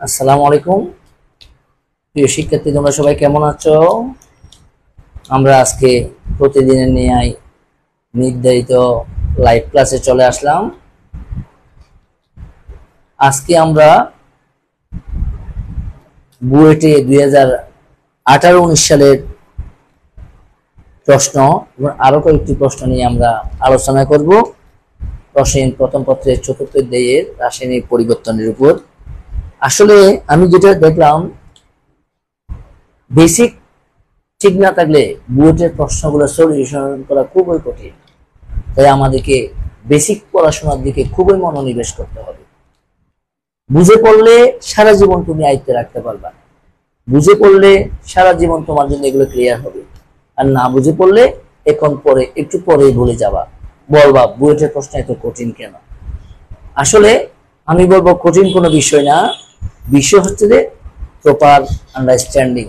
আসসালামু আলাইকুম প্রিয় শিক্ষার্থী, তোমরা সবাই কেমন আছো? আমরা আজকে প্রতিদিনের ন্যায় নির্ধারিত লাইভ ক্লাসে চলে আসলাম। আজকে আমরা বুয়েটে 2018-19 সালের প্রশ্ন এবং আরো কয়েকটি প্রশ্ন নিয়ে আমরা আলোচনা করব। প্রথম পত্রের চতুর্থ অধ্যায়ের রাসায়নিক পরিবর্তনের উপর। আসলে আমি যেটা দেখলাম, বেসিক ঠিক না থাকলে বুয়েটের প্রশ্নগুলো সলিউশন করা খুবই কঠিন। তাই আমাদেরকে বেসিক পড়াশোনার দিকে খুবই মনোনিবেশ করতে হবে। বুঝে পড়লে সারা জীবন তুমি আয়ত্তে রাখতে পারবা, বুঝে পড়লে সারা জীবন তোমার জন্য এগুলো ক্লিয়ার হবে। আর না বুঝে পড়লে একটু পরে ভুলে যাবা, বলবা বুয়েটের প্রশ্ন এত কঠিন কেন। আসলে আমি বলবো কঠিন কোনো বিষয় না, বিষয় হচ্ছে যে প্রপার আন্ডারস্ট্যান্ডিং।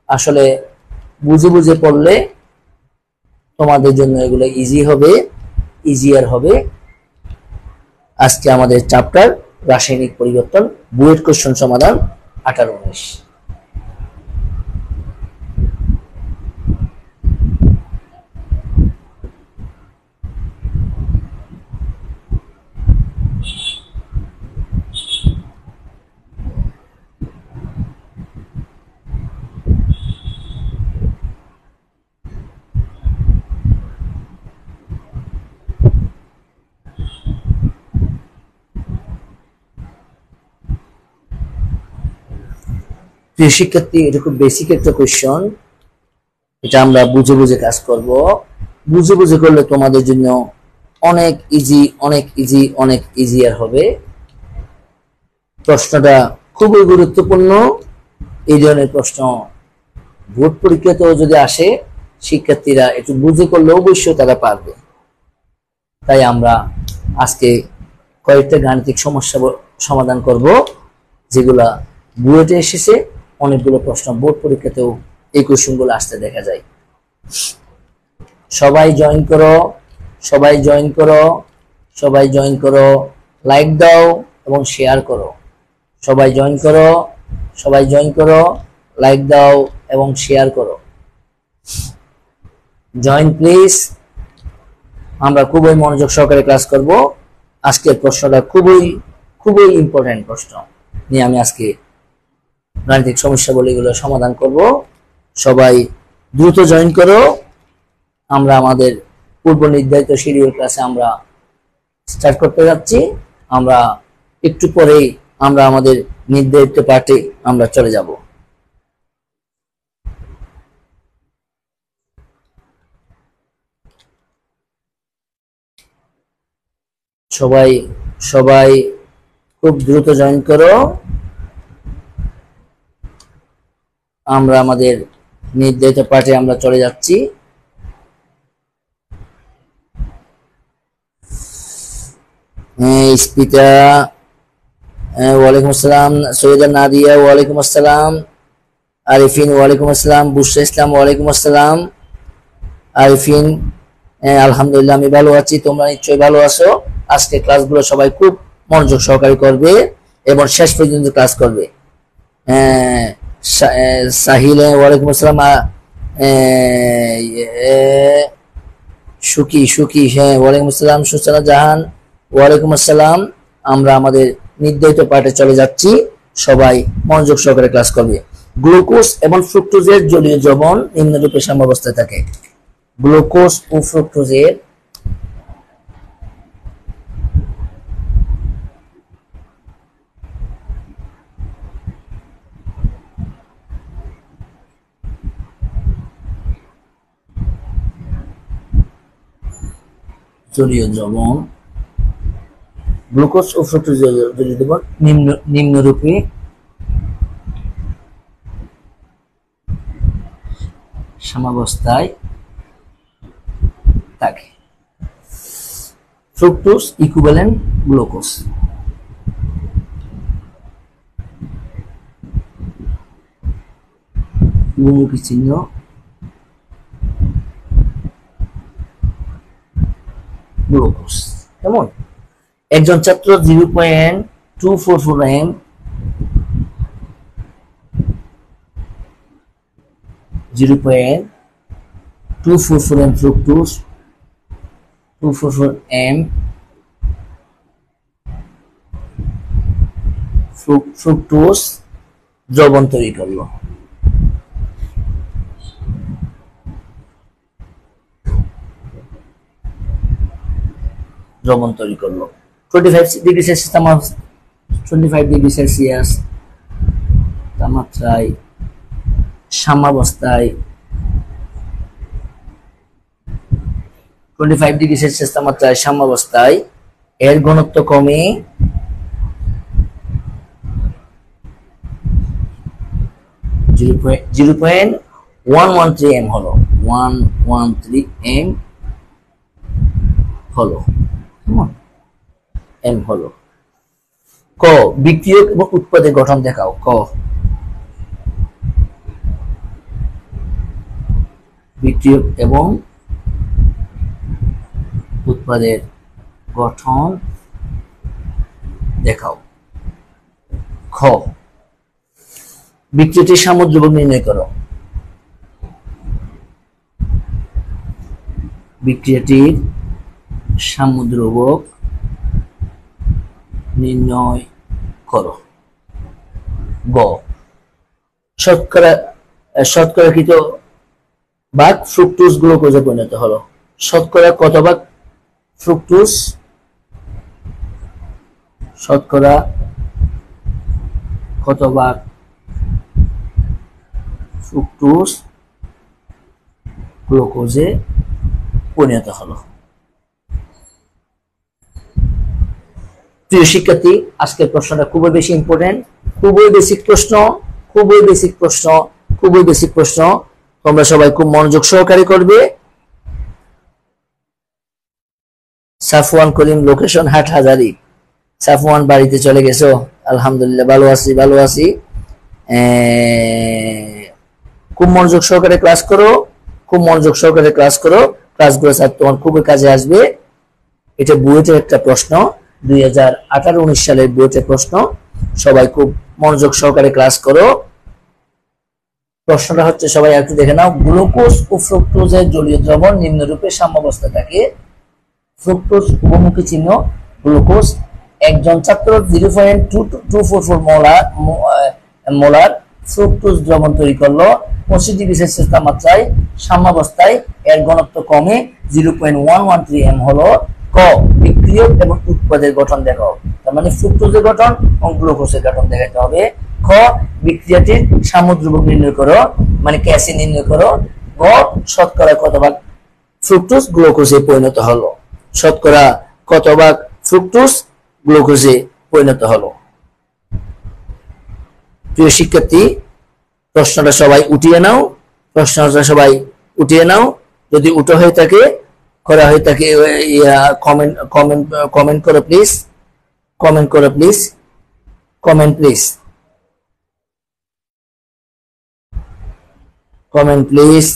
আসলে বুঝে বুঝে পড়লে তোমাদের জন্য এগুলো ইজিয়ার হবে। আজকে আমাদের চ্যাপ্টার রাসায়নিক পরিবর্তন, বুয়েট কোশ্চেন সমাধান 18-19। প্রিয় শিক্ষার্থী, এটা খুব বেসিক একটা কোয়েশ্চন। এটা আমরা বুঝে বুঝে কাজ করব। বুঝে বুঝে করলে তোমাদের জন্য অনেক ইজিয়ার হবে। প্রশ্নটা খুবই গুরুত্বপূর্ণ। এই ধরনের প্রশ্ন বোর্ড পরীক্ষাতেও যদি আসে, শিক্ষার্থীরা একটু বুঝে করলে অবশ্যই তারা পারবে। তাই আমরা আজকে কয়েকটা গাণিতিক সমস্যা সমাধান করব, যেগুলা বুয়েটে এসেছে। অনেকগুলো প্রশ্ন বোর্ড পরীক্ষাতেও এই কোশ্চেনগুলো আসতে দেখা যায়। সবাই জয়েন করো, লাইক দাও এবং শেয়ার করো। সবাই জয়েন করো, লাইক দাও এবং শেয়ার করো। Join please. আমরা খুবই মনোযোগ সহকারে ক্লাস করব। আজকের প্রশ্নটা খুবই ইম্পর্টেন্ট প্রশ্ন নিয়ে আমি আজকে গাণিতিক সমস্যাগুলো সমাধান করব। সবাই দ্রুত জয়েন করো। আমরা আমাদের পূর্ব নির্ধারিত শিডিউল ক্লাসে আমরা স্টার্ট করতে যাচ্ছি। আমরা একটু পরেই আমরা আমাদের নির্ধারিত পার্টে আমরা চলে যাব। সবাই খুব দ্রুত জয়েন করো। আমরা আমাদের নির্ধারিত পার্টে আমরা চলে যাচ্ছি। স্পিতা, ওয়ালাইকুম আসসালাম। সৈয়দা নাদিয়া, ওয়ালাইকুম আসসালাম। আরিফিন, ওয়ালাইকুম আসসালাম। বুশরা ইসলাম, ওয়ালাইকুম আসসালাম। আরিফিন, আলহামদুলিল্লাহ আমি ভালো আছি, তোমরা নিশ্চয়ই ভালো আছো। আজকে ক্লাসগুলো সবাই খুব মনোযোগ সহকারে করবে এবং শেষ পর্যন্ত ক্লাস করবে। সাহিল, ওয়ালাইকুম আসসালাম। সুকি, হ্যাঁ ওয়ালাইকুম আসসালাম। সুসানা জাহান, ওয়ালাইকুম আসসালাম। আমরা আমাদের নির্ধারিত পাঠে চলে যাচ্ছি। সবাই মনোযোগ সহকারে ক্লাস করবে। গ্লুকোজ এবং ফ্রুক্টোজের জলীয় দ্রবণ নিম্নরূপে সাম্যাবস্থায় থাকে। গ্লুকোজ ও ফ্রুক্টোজের জলীয় দ্রবণ, গ্লুকোজ ও ফ্রুক্টোজের জলীয় দ্রবণ নিম্নরূপে সাম্যাবস্থায় থাকে। Fructose equivalent glucose. বহুমুখী চিহ্ন গ্লুকোজ। কেমন? একজন ছাত্র 0.244 m 0.244 m fructose 244 m fructose দ্রবণ তৈরি করলো। দ্রবণ তৈরি করলো 25 ডিগ্রি সেলসিয়াস 25 ডিগ্রি সেলসিয়াস তাপমাত্রায় সাম্যাবস্থায় 25 ডিগ্রি সেলসিয়াস তাপমাত্রায় সাম্যাবস্থায় এর ঘনত্ব কমে 0.113 m হলো 113 m হলো m হলো। ক বিক্রিয়ক এবং উৎপাদের গঠন দেখাও। ক বিক্রিয়ক এবং উৎপাদের গঠন দেখাও। খ বিক্রিয়টির সামুদ্রিক নির্ণয় করো। বিক্রিয়াটির সামুদ্রিক নির্ণয় করো। গ শতকরাকৃত ভাগ ফ্রুক্টোজ গ্লুকোজে পরিণত হলো। শতকরা কত ভাগ ফ্রুক্টোজ? শতকরা কত ভাগ ফ্রুক্টোজ গ্লুকোজে পরিণত হলো। প্রিয় শিক্ষার্থী, আজকের প্রশ্নটা খুবই বেশি ইম্পর্টেন্ট, খুবই বেসিক প্রশ্ন, খুবই বেসিক প্রশ্ন, খুবই বেসিক প্রশ্ন। তোমরা সবাই খুব মনোযোগ সহকারে করবে। সাফওয়ান করিম, লোকেশন হাটহাজারী। সাফওয়ান বাড়িতে চলে গেছো? আলহামদুলিল্লাহ, ভালো আছি, ভালো আছি। খুব মনোযোগ সহকারে ক্লাস করো, খুব মনোযোগ সহকারে ক্লাস করো। ক্লাসগুলো স্যার তোমার খুবই কাজে আসবে। এটা বুয়েটের একটা প্রশ্ন, 2018-19 সালের বুয়েটের প্রশ্ন। সবাই খুব মনোযোগ সহকারে ক্লাস করো। প্রশ্নটা হচ্ছে, সবাই একটু দেখে নাও। গ্লুকোজ ও ফ্রুক্টোজের জলীয় দ্রবণ নিম্নরূপে সাম্যাবস্থা থাকে। ফ্রুক্টোজ উভমুখী চিহ্ন, গ্লুকোজ। একজন ছাত্র 0.244 মোলার ফ্রুক্টোজ দ্রবণ তৈরি করলো 25 ডিগ্রি সেলসিয়াস তাপমাত্রায় সাম্যাবস্থায় এর ঘনত্ব কমে 0.113 m হলো। ক বিক্রিয়ক এবং উৎপাদের গঠন দেখাও। তার মানে ফ্রুক্টোজের গঠন এবং গ্লুকোজের গঠন দেখাতে হবে। খ বিক্রিয়াটির সামুদ্রিক নির্ণয় করো, মানে ক্যাসি নির্ণয় করো। গ শতকরা কত ভাগ ফ্রুক্টোজ গ্লুকোজে পরিণত হলো। শতকরা কত ভাগ ফ্রুক্টোজ গ্লুকোজে পরিণত হলো। প্রিয় শিক্ষার্থী, প্রশ্নটা সবাই উঠিয়ে নাও, প্রশ্নটা সবাই উঠিয়ে নাও। যদি উঠো হয়ে থাকে, করা হয়ে থাকে, কমেন্ট করো প্লিজ, কমেন্ট করো please, comment please, comment please.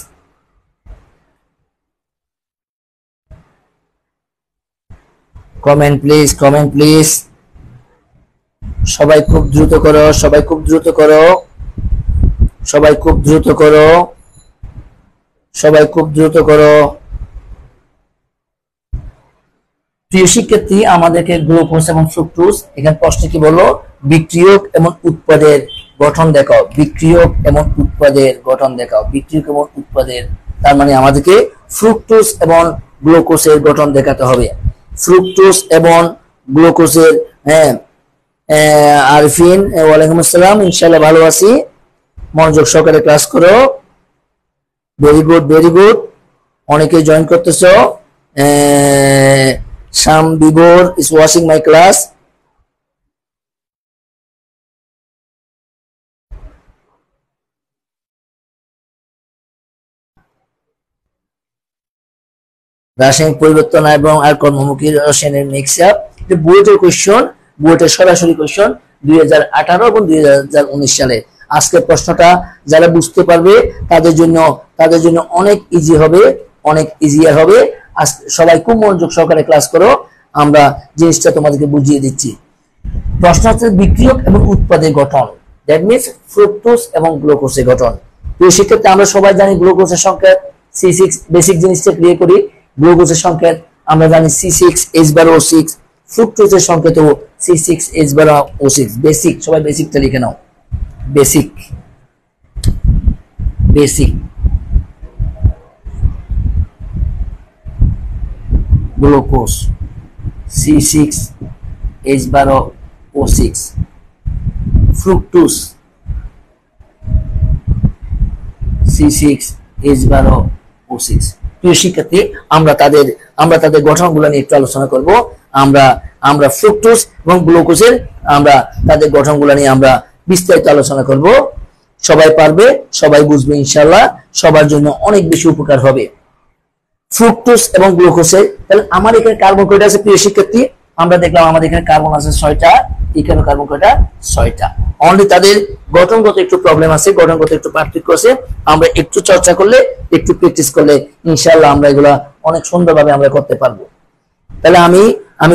Comment please, comment please. সবাই খুব দ্রুত করো, সবাই খুব দ্রুত করো, সবাই খুব দ্রুত করো, সবাই খুব দ্রুত করো। প্রিয় শিক্ষার্থী, আমাদেরকে গ্লুকোজ এবং ফ্রুক্টোজ, এখানে প্রশ্ন কি বলো? বিক্রিয়ক এবং উৎপাদের গঠন দেখাও। বিক্রিয়ক এবং উৎপাদের গঠন দেখাও। বিক্রিয়ক এবং উৎপাদের, তার মানে আমাদেরকে ফ্রুক্টোজ এবং গ্লুকোজের গঠন দেখাতে হবে। ফ্রুক্টোজ এবং গ্লুকোজের, হ্যাঁ। আরফিন, ওয়ালাইকুম আসসালাম, ইনশাআল্লাহ ভালো আছি। মনোযোগ সহকারে ক্লাস করো। Very good, very good. অনেকে জয়েন করতেছো। Sam Bibor is watching my class. রাসায়নিক পরিবর্তন এবং আর কর্মমুখী রসায়নের মিক্সআপ। এটা বুয়েটের কোশ্চেন, বুয়েটের সরাসরি কোশ্চেন 2018 এবং 2019 সালে। আজকের প্রশ্নটা যারা বুঝতে পারবে তাদের জন্য অনেক ইজি হবে, অনেক ইজিয়ার হবে। সবাই খুব মনোযোগ সহকারে ক্লাস করো। আমরা জিনিসটা তোমাদেরকে বুঝিয়ে দিচ্ছি। প্রশ্ন হচ্ছে বিক্রিয়ক এবং উৎপাদের গঠন, দ্যাট মিনস ফ্রুক্টোজ এবং গ্লুকোজের গঠন। তো সেক্ষেত্রে আমরা সবাই জানি গ্লুকোজের সংকেত C6, বেসিক জিনিসটা ক্লিয়ার করি। গ্লুকোজের সংকেত আমরা জানি C6H12O6, ফ্রুক্টোজের সংকেত C6H12O6। বেসিক, সবাই বেসিকটা লিখে নাও। Basic basic glucose C6H12O6, fructose C6H12O6। প্রিয় শিক্ষার্থী, আমরা তাদের গঠনগুলো নিয়ে একটু আলোচনা করব। আমরা ফ্রুক্টোজ এবং গ্লুকোজের তাদের গঠনগুলো নিয়ে আমরা বিস্তারিত আলোচনা করব। সবাই পারবে, সবাই বুঝবে ইনশাআল্লাহ, সবার জন্য অনেক বেশি উপকার হবে। ফ্রুক্টোজ এবং গ্লুকোজের, তাহলে আমার এখানে কার্বন কয়টা আছে প্রিয় শিক্ষার্থী? আমরা দেখলাম আমাদের এখানে কার্বন আছে 6টা, এখানে কার্বন কয়টা? 6টা। অনলি তাদের গঠনগত একটু প্রবলেম আছে, গঠনগত একটু পার্থক্য আছে। আমরা একটু চর্চা করলে, একটু প্র্যাকটিস করলে ইনশাআল্লাহ আমরা এগুলা অনেক সুন্দরভাবে আমরা করতে পারবো। তাহলে আমি মানে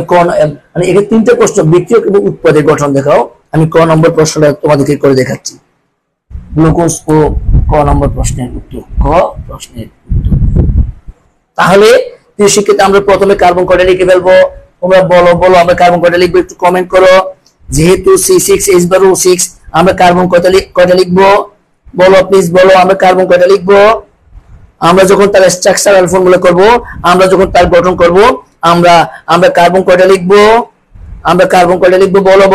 এখানে 3টা প্রশ্ন, বিক্রিয়ক এবং উৎপাদের গঠন দেখাও। আমি ক নম্বর প্রশ্নটা তোমাদেরকে করে দেখাচ্ছি। গ্লুকোজ ও ক নম্বর প্রশ্নের উত্তর, ক প্রশ্নের উত্তর। তাহলে প্রিয় শিক্ষিত, আমরা প্রথমে কার্বন কয়টা লিখে ফেলবো। তোমরা বলো আমরা কার্বন কয়টা লিখবো, একটু কমেন্ট করো। যেহেতু C6H12O6, আমরা কার্বন কয়টা লিখবো বলো, প্লিজ বলো। আমরা কার্বন কয়টা লিখবো? আমরা যখন তার স্ট্রাকচারাল ফর্মুলা করব, আমরা যখন তার গঠন করব, আমরা কার্বন কয়টা লিখবো? আমরা কার্বন কয়টা লিখবো বলো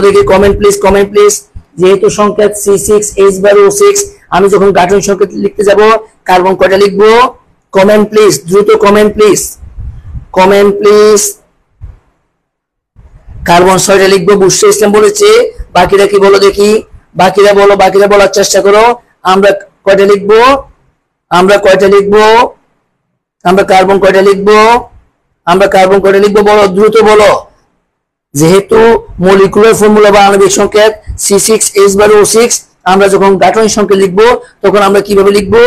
দেখি, কমেন্ট প্লিজ। যেহেতু সংকেত C6H12O6, আমি যখন গাঠন সংকেত লিখতে যাব, কার্বন কয়টা লিখবো? কমেন্ট প্লিজ, দ্রুত কমেন্ট প্লিজ। কার্বন 6টা লিখবো, বুঝতে ইসলাম বলেছে। বাকিরা কি বলো দেখি, বাকিরা বলার চেষ্টা করো। আমরা কয়টা লিখবো? আমরা কার্বন কয়টা লিখবো বলো, দ্রুত বলো। যেহেতু মলিকুলার ফর্মুলা বা আণবিক সংকেত C6H12O6, আমরা যখন গাঠনিক সংকেত লিখবো, তখন আমরা কিভাবে লিখবো?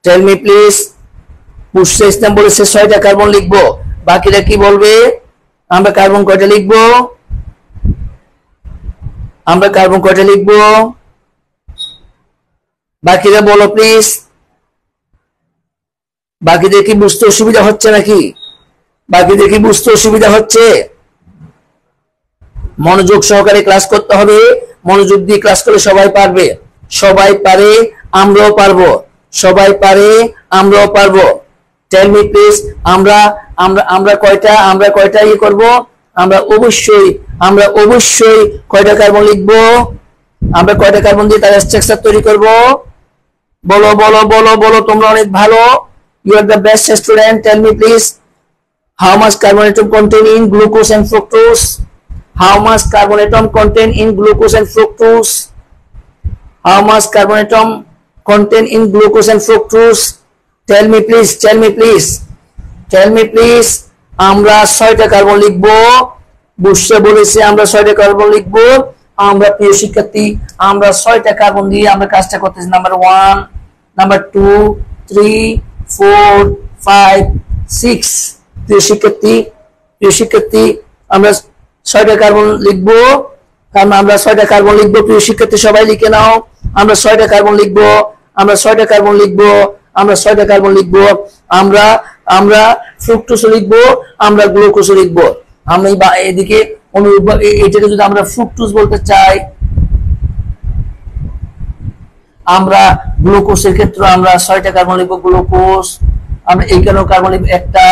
Tell me please. বুঝতে ইসলাম বলেছে 6টা কার্বন লিখবো, বাকিরা কি বলবে? আমরা কার্বন কয়টা লিখবো? বাকিরা বলো প্লিজ। বাকিদের কি বুঝতে অসুবিধা হচ্ছে নাকি? মনোযোগ সহকারে ক্লাস করতে হবে। মনোযোগ দিয়ে ক্লাস করলে সবাই পারবে। সবাই পারে, আমরাও পারবো। Tell me please. আমরা কয়টা ইয়ে করব? আমরা অবশ্যই কয়টা কার্বন লিখবো? আমরা কয়টা কার্বন দিয়ে তার স্ট্রাকচার তৈরি করব? বলো। তোমরা অনেক ভালো, you are the best student. Tell me please, how much carbon atom contain in glucose and fructose? How much carbon atom contain in glucose and fructose? Tell me please. আমরা 6টা কার্বন লিখবো, বুঝতে বলেছে। আমরা 6টা কার্বন লিখবো। আমরা প্রিয় শিক্ষার্থী, আমরা 6টা কার্বন দিয়ে আমরা কাজটা করতেছি। Number 1, number 2, 3, 4, 5, 6। প্রিয় শিক্ষার্থী, আমরা 6টা কার্বন লিখবো। কারণ আমরা 6টা কার্বন লিখবো। প্রিয় শিক্ষার্থী, সবাই লিখে নাও। আমরা 6টা কার্বন লিখবো। আমরা ফ্রুক্টোজ লিখবো, আমরা গ্লুকোজ লিখবো। আমরা এদিকে এটাকে যদি আমরা ফ্রুক্টোজ বলতে চাই, আমরা গ্লুকোজের ক্ষেত্রে আমরা 6টা কার্বন লিখবো, গ্লুকোজ। আমরা এইখানেও কার্বন লিখবো 1টা,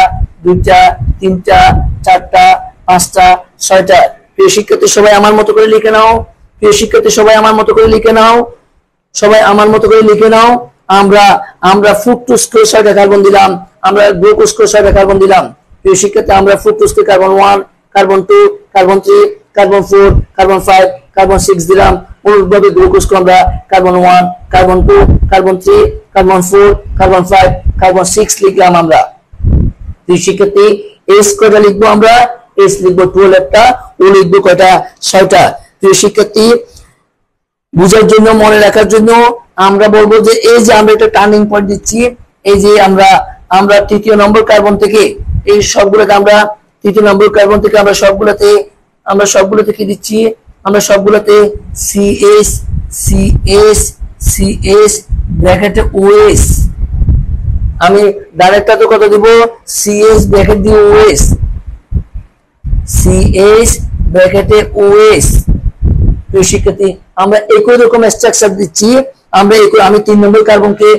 2টা, 3টা, 4টা, 5টা, 6টা। প্রিয় শিক্ষার্থী, সবাই আমার মতো করে লিখে নাও। আমরা ফ্রুক্টোজকে 6টা কার্বন দিলাম, আমরা গ্লুকোজকে 6টা কার্বন দিলাম। প্রিয় শিক্ষার্থী, আমরা ফ্রুক্টোজকে carbon 1, carbon 2, carbon 3, carbon 4, carbon 5, carbon 6 দিলাম। অনুরূপভাবে গ্লুকোজকে আমরা carbon 1, carbon 2, carbon 3, carbon 4, carbon 5, carbon 6 লিখলাম আমরা। প্রিয় শিক্ষার্থী, এস কয়টা লিখবো? আমরা এস লিখবো 12টা, ও লিখবো কয়টা? 6টা। প্রিয় শিক্ষার্থী, বুঝার জন্য, মনে রাখার জন্য আমরা বলবো যে এই যে আমরা একটা টার্নিং পয়েন্ট দিচ্ছি, এই যে আমরা আমরা তৃতীয় নম্বর কার্বন থেকে এই সবগুলোকে আমরা তৃতীয় নম্বর কার্বন থেকে আমরা সবগুলোতে কি দিচ্ছি, আমরা সবগুলোতে সিএস সিএস সিএস ব্র্যাকেটে ওএস, আমি ডাইরেক্টটা তো কত দিব, সিএস ব্র্যাকেট দিয়ে ওএস, সিএস ব্র্যাকেটে ওএস। প্রিয় শিক্ষার্থী, আমরা একই রকম স্ট্রাকচার দিচ্ছি, আমরা আমি 3 নম্বর কার্বনকে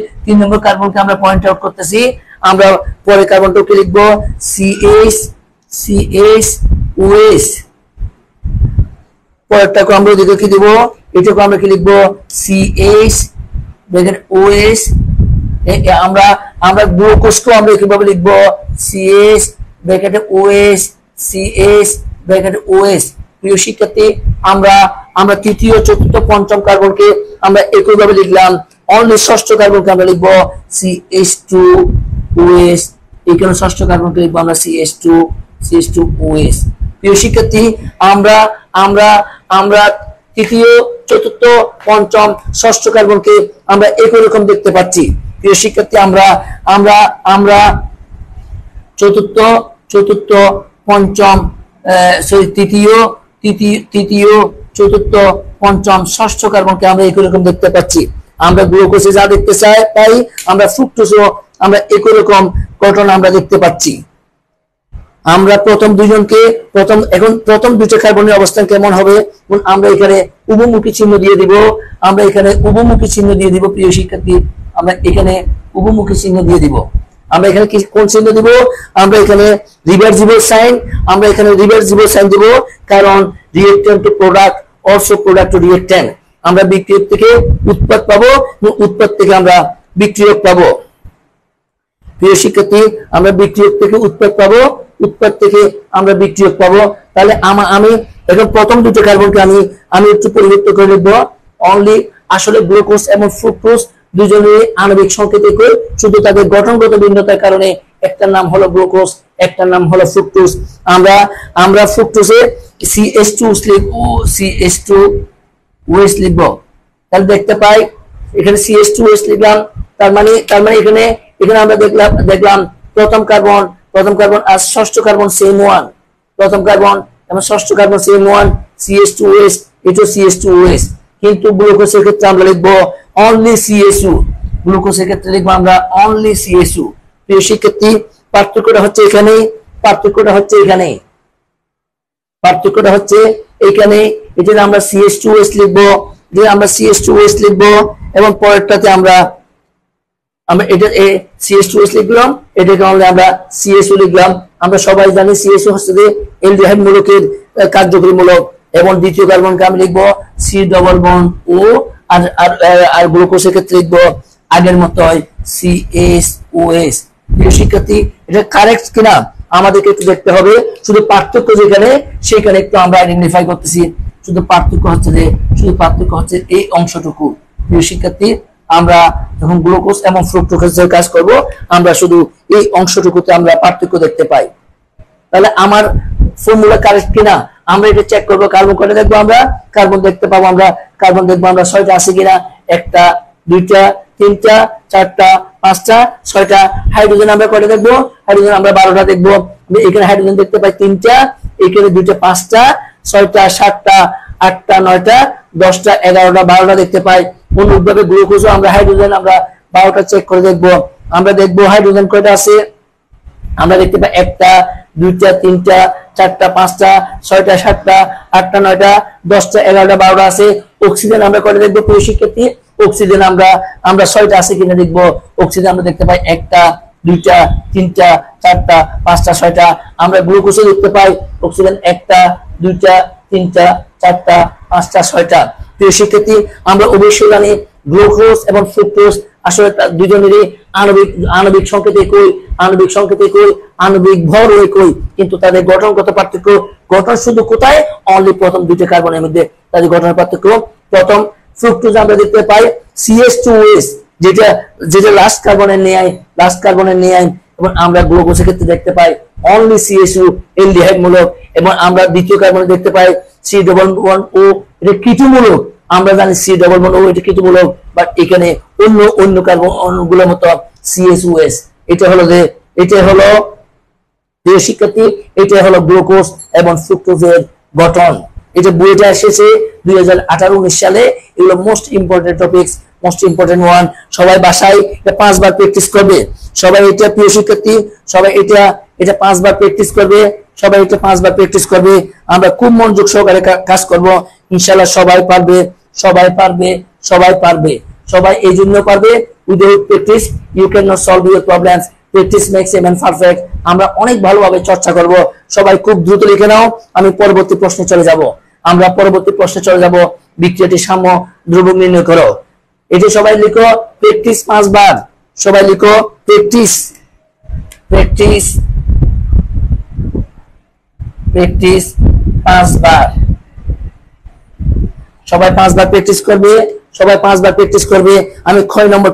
আমরা পয়েন্ট আউট করতেছি। আমরা পরে কার্বনটাকে লিখবো সিএস সিএস ওএস, পরেরটাকে আমরা ওদিকে কি দিব, এটাকে আমরা কি লিখবো সিএস ব্র্যাকেট ওএস। আমরা গ্লুকোজকে আমরা কিভাবে লিখবো, সিএস ব্র্যাকেটে ওএস সিএস ব্র্যাকেটে ওএস। প্রিয় শিক্ষার্থী, আমরা তৃতীয় চতুর্থ পঞ্চম কার্বনকে আমরা একইভাবে লিখলাম, অনলি ষষ্ঠ কার্বনকে আমরা লিখবো CH2OS, এখানে ষষ্ঠ কার্বনকে লিখবো আমরা CH2OS। প্রিয় শিক্ষার্থী, আমরা তৃতীয় চতুর্থ পঞ্চম ষষ্ঠ কার্বনকে আমরা একই রকম দেখতে পাচ্ছি। প্রিয় শিক্ষার্থী, আমরা চতুর্থ পঞ্চম তৃতীয় চতুর্থ পঞ্চম ষষ্ঠ কার্বনকে আমরা একই রকম দেখতে পাচ্ছি। আমরা গ্লুকোজে যা দেখতে পাই, আমরা ফ্রুক্টোজও আমরা একই রকম গঠন আমরা দেখতে পাচ্ছি। আমরা প্রথম দুটো কার্বনের অবস্থান কেমন হবে, আমরা এখানে উভমুখী চিহ্ন দিয়ে দিব, প্রিয় শিক্ষার্থী, আমরা এখানে উভমুখী চিহ্ন দিয়ে দিব। আমরা এখানে কোন চিহ্ন দিব, আমরা এখানে রিভার্সিবল সাইন, দিব, কারণ reactant to product, also product to reactant. আমরা বিক্রিয়ক থেকে উৎপাদ পাবো, উৎপাদ থেকে আমরা বিক্রিয়ক পাবো। প্রিয় শিক্ষার্থী, আমরা বিক্রিয়ক থেকে উৎপাদ পাবো, উৎপাদ থেকে আমরা বিক্রিয়ক পাবো। তাহলে আমি এখন প্রথম দুটো কার্বনকে আমি একটু পরিবর্তন করে লিখবো, অনলি আসলে গ্লুকোজ এবং ফ্রুক্টোজ দুজনের আণবিক সংকেত একই, শুধু তাদের গঠনগত ভিন্নতার কারণে একটার নাম হলো গ্লুকোজ, একটার নাম হলো ফ্রুক্টোজ। আমরা ফ্রুক্টোজে CH2OS লিখবো। তাহলে দেখতে পাই এখানে CH2OS লিখলাম, তার মানে এখানে আমরা দেখলাম প্রথম কার্বন আর ষষ্ঠ কার্বন সেম ওয়ান, প্রথম কার্বন এবং ষষ্ঠ কার্বন সেম ওয়ান, CH2OS, এটা CH2OS। কিন্তু গ্লুকোজের ক্ষেত্রে আমরা লিখবো অনলি CSU, গ্লুকোজের ক্ষেত্রে লিখবো আমরা অনলি CSU। প্রিয় শিক্ষার্থী, পার্থক্যটা হচ্ছে এখানে, এটা আমরা CH2OS লিখবো, এবং পরেরটাতে আমরা এটা CH2OS লিখলাম, এটাকে আমরা CSU লিখলাম। আমরা সবাই জানি CSU হচ্ছে যে অ্যালডিহাইড মূলকের কার্যকরী মূলক, এবং দ্বিতীয় কার্বনকে আমি লিখবো C+O, আর গ্লুকোজের ক্ষেত্রে লিখবো আগের মতো CSOS। প্রিয় শিক্ষার্থী, এটা কারেক্ট কিনা আমাদেরকে একটু দেখতে হবে। শুধু পার্থক্য যেখানে সেখানে একটু আমরা আইডেন্টিফাই করতেছি, শুধু পার্থক্য হচ্ছে এই অংশটুকু। প্রিয় শিক্ষার্থী, আমরা যখন গ্লুকোজ এবং ফ্রুক্টোজের কাজ করব, আমরা শুধু এই অংশটুকুতে আমরা পার্থক্য দেখতে পাই। তাহলে আমার ফর্মুলা কারেক্ট কিনা আমরা এটা চেক করবো। কার্বন কয়টা দেখবো, আমরা কার্বন দেখতে পাবো, আমরা কার্বন দেখবো আমরা 6টা আছে কিনা, 1টা 2টা 3টা 4টা 5টা 6টা। হাইড্রোজেন আমরা কয়টা দেখবো, হাইড্রোজেন আমরা 12টা দেখবো। এখানে হাইড্রোজেন দেখতে পাই 3টা, এখানে 2টা 5টা 6টা 7টা 8টা 9টা 10টা 11টা 12টা দেখতে পাই। অনুরূপভাবে গ্লুকোজও আমরা হাইড্রোজেন আমরা 12টা চেক করে দেখবো। আমরা দেখবো হাইড্রোজেন কয়টা আছে, আমরা দেখতে পাই 1টা 2টা 3টা 4টা 5টা 6টা 7টা 8টা 9টা 10টা 11টা 12টা আছে। অক্সিজেন আমরা কয়টা দেখবো, প্রিয় শিক্ষার্থী, অক্সিজেন আমরা 6টা আছে কিনা দেখবো। অক্সিজেন আমরা দেখতে পাই 1টা 2টা 3টা 4টা 5টা 6টা। আমরা গ্লুকোজও দেখতে পাই অক্সিজেন 1টা 2টা 3টা 4টা 5টা 6টা। প্রিয় শিক্ষার্থী, আমরা অবশ্যই জানি গ্লুকোজ এবং ফ্রুক্টোজ আসলে দুজনেরই আণবিক সংকেত একই, আণবিক ভর একই, কিন্তু তাদের গঠনগত পার্থক্য। গঠন শুধু কোথায়, অনলি প্রথম দুইটা কার্বনের মধ্যে তাদের গঠনের পার্থক্য। প্রথম ফ্রুক্টোজ আমরা দেখতে পাই CH2OS, যেটা লাস্ট কার্বনের ন্যায়, এবং আমরা গ্লুকোজের ক্ষেত্রে দেখতে পাই অনলি CSU, অ্যালডিহাইড মূলক। এবং আমরা দ্বিতীয় কার্বনে দেখতে পাই C+O, এটা কিটো মূলক। আমরা জানি C+O এটা কিটো মূলক, বাট এখানে অন্য কার্বন গুলোর মতো CHOS। এটা হলো যে এটা হলো প্রিয় শিক্ষার্থী, এটা হলো গ্লুকোজ এবং ফ্রুক্টোজের গঠন। এটা বইটা এসেছে 2018-19 সালে। এগুলো most important topics, most important one. সবাই বাসায় এটা 5 বার প্র্যাকটিস করবে। সবাই এটা প্রিয় শিক্ষার্থী, সবাই এটা 5 বার প্র্যাকটিস করবে। সবাই এটা 5 বার প্র্যাকটিস করবে। আমরা খুব মনোযোগ সহকারে কাজ করব, ইনশাআল্লাহ সবাই পারবে, সবাই পারবে, সবাই পারবে, সবাই এই জন্য পারবে। Without practice you can not solve your problems, practice makes a man perfect. আমরা অনেক ভালোভাবে চর্চা করব। সবাই খুব দ্রুত লিখে নাও, আমি পরবর্তী প্রশ্নে চলে যাব। আমরা পরবর্তী প্রশ্নে চলে যাব, বিক্রিয়াটি সাম্য ধ্রুবক নির্ণয় করো। এটা সবাই লিখো, প্র্যাকটিস 5 বার। সবাই লিখো প্র্যাকটিস, প্র্যাকটিস, প্র্যাকটিস 5 বার। সবাই 5 বার প্র্যাকটিস করবে, সবাই 5 বার প্র্যাকটিস করবে। আমি খ নম্বর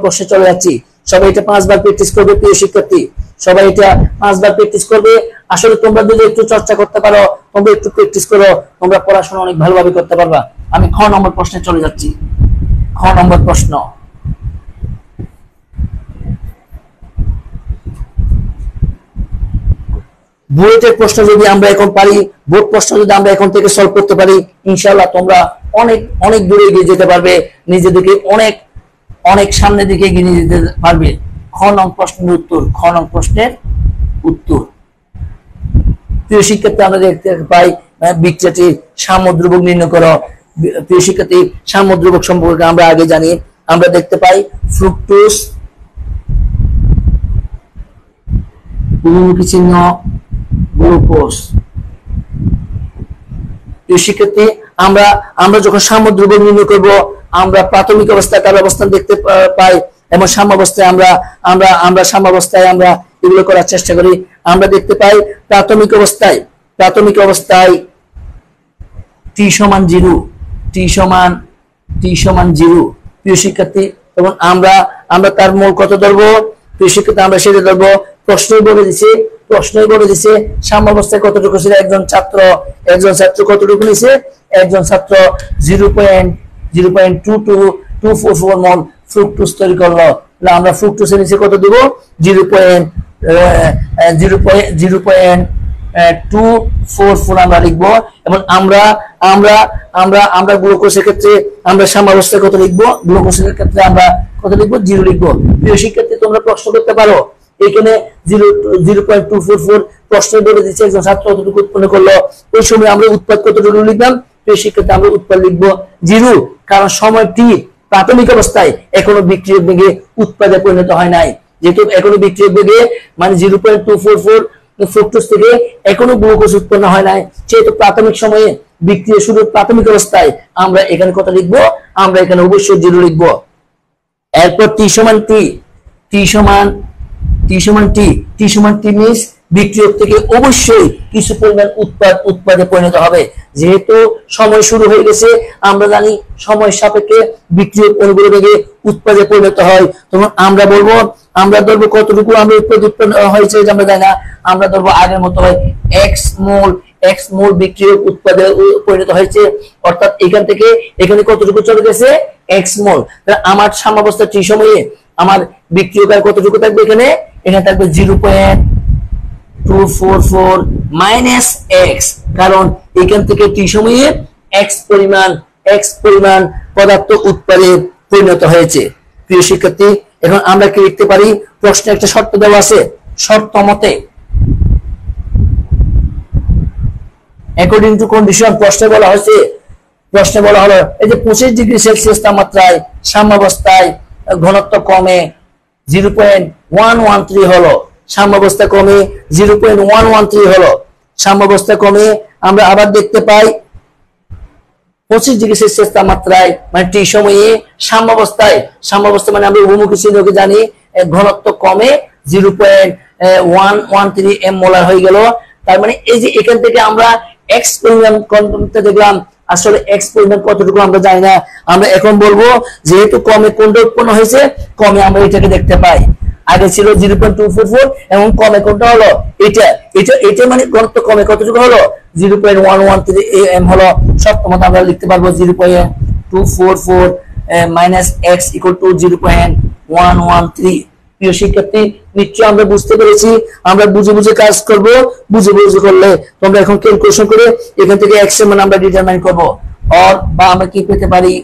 প্রশ্নে চলে যাচ্ছি। সবাই এটা 5 বার প্র্যাকটিস করবে প্রিয় শিক্ষার্থী, সবাই এটা 5 বার প্র্যাকটিস করবে। আসলে তোমরা যদি একটু চর্চা করতে পারো, তোমরা একটু প্র্যাকটিস করো, তোমরা পড়াশোনা অনেক ভালোভাবে করতে পারবা। আমি খ নম্বর প্রশ্নে চলে যাচ্ছি। খ নম্বর প্রশ্ন, বুয়েটের প্রশ্ন যদি আমরা এখন পারি, বোর্ড প্রশ্ন যদি আমরা এখন থেকে সলভ করতে পারি, ইনশাআল্লাহ তোমরা অনেক অনেক দূরে এগিয়ে যেতে পারবে, নিজেদেরকে অনেক অনেক সামনের দিকে এগিয়ে যেতে পারবে। খ নং প্রশ্নের উত্তর, খ নং প্রশ্নের উত্তর। প্রিয় শিক্ষার্থী, আমরা দেখতে পাই বিক্রিয়াটির সাম্য ধ্রুবক নির্ণয় করো। প্রিয় শিক্ষার্থী, সাম্য ধ্রুবক সম্পর্কে আমরা আগে জানি। আমরা দেখতে পাই ফ্রুক্টোজ, বহুমুখী চিহ্ন, গ্লুকোজ। প্রিয় শিক্ষার্থী, আমরা যখন সাম্য ধ্রুবক নির্ণয় করব, আমরা প্রাথমিক অবস্থায় তার অবস্থান দেখতে পাই এবং সাম্যাবস্থায় আমরা সাম্যাবস্থায় আমরা এগুলো করার চেষ্টা করি। আমরা দেখতে পাই প্রাথমিক অবস্থায় টি সমান 0, টি সমান 0। প্রিয় শিক্ষার্থী, তখন আমরা তার মূল কত ধরবো? প্রিয় শিক্ষার্থী, আমরা সেটা ধরবো। প্রশ্নই বলে দিছে সাম্যাবস্থায় কতটুকু ছিল। একজন ছাত্র কতটুকু নিছে? একজন ছাত্র 0.2244 মল ফ্রুক্টোজ তৈরি করলো। আমরা ফ্রুক্টোজের নিচে কত দিব? 0.244 আমরা লিখবো। এবং আমরা গ্লুকোজের ক্ষেত্রে আমরা সাম্যাবস্থায় কত লিখবো? গ্লুকোজের ক্ষেত্রে আমরা কত লিখবো? 0 লিখবো। প্রিয় শিক্ষার্থী, তোমরা প্রশ্ন করতে পারো, এখানে 0.244 প্রশ্ন বলে দিচ্ছে, একজন ছাত্র কতটুকু উৎপন্ন করলো। ওই সময় আমরা উৎপাদ কতটুকু লিখলাম? প্রিয় শিক্ষার্থী, আমরা উৎপাদ লিখবো 0, কারণ সময় টি প্রাথমিক অবস্থায় এখনো বিক্রিয়ক বেগে উৎপাদে পরিণত হয় নাই। যেহেতু এখনো বিক্রিয়ক বেগে মানে 0.244 ফ্রুক্টোজ থেকে এখনো গ্লুকোজ উৎপন্ন হয় নাই, সেহেতু প্রাথমিক সময়ে বিক্রিয়া শুরু প্রাথমিক অবস্থায় আমরা এখানে কত লিখবো? আমরা এখানে অবশ্যই 0 লিখবো। এরপর টি সমান টি মিস বিক্রিয়ক থেকে অবশ্যই কিছু পরিমাণ উৎপাদে পরিণত হবে। যেহেতু সময় শুরু হয়ে গেছে, আমরা জানি সময় সাপেক্ষে বিক্রিয়ক অনুগুলো বেগে উৎপাদে পরিণত হয়। তখন আমরা ধরবো কতটুকু আমরা উৎপন্ন হয়েছে আমরা জানি না। আমরা ধরবো আগের মতো হয় x মোল বিক্রিয়ক উৎপাদে পরিণত হয়েছে, অর্থাৎ এখান থেকে এখানে কতটুকু চলে গেছে? x মোল। আমার সাম্যাবস্থা টি সময়ে আমার বিক্রিয়ক আর কতটুকু থাকবে? এখানে থাকবে 0.244 মাইনাস x, কারণ এখান থেকে টি সময়ে x পরিমাণ পদার্থ উৎপাদে পরিণত হয়েছে। প্রিয় শিক্ষার্থী, এখন আমরা কি লিখতে পারি? প্রশ্নে একটা শর্ত দেওয়া আছে। শর্ত মতে অ্যাকর্ডিং টু কন্ডিশন, প্রশ্নে বলা হলো এই যে 25 ডিগ্রি সেলসিয়াস তাপমাত্রায় সাম্যাবস্থায় ঘনত্ব কমে 0.113 হলো। সাম্যাবস্থা কমে 0.113 হলো। সাম্যাবস্থা কমে আমরা আবার দেখতে পাই 25 ডিগ্রি সেলসিয়াস তাপমাত্রায় মানে টি সময়ে সাম্যাবস্থা মানে আমরা বহুমুখী চিহ্নকে জানি, ঘনত্ব কমে 0.113 এম মোলার হয়ে গেল। তার মানে এই যে এখান থেকে আমরা এক্স পরিমাণ কোনটা দেখলাম, আসলে এক্স পরিমাণ কতটুকু আমরা জানি না। আমরা এখন বলবো যেহেতু কমে কোনটা উৎপন্ন হয়েছে, কমে আমরা এটাকে দেখতে পাই। আগে ছিল 0.244 এবং কমে কোনটা হলো? এটা মানে ঘনত্ব কমে কতটুকু হলো? 0.113 এম হলো। সপ্তমত আমরা লিখতে পারবো 0.244 মাইনাস x ইকুয়াল টু 0.113। প্রিয় শিক্ষার্থী নিশ্চয়ই আমরা বুঝতে পেরেছি। আমরা বুঝে বুঝে কাজ করব, বুঝে বুঝে করলে তোমরা এখন ক্যালকুলেশন করে এখান থেকে x এর মান আমরা ডিটারমাইন করব। অর বা আমরা কি পেতে পারি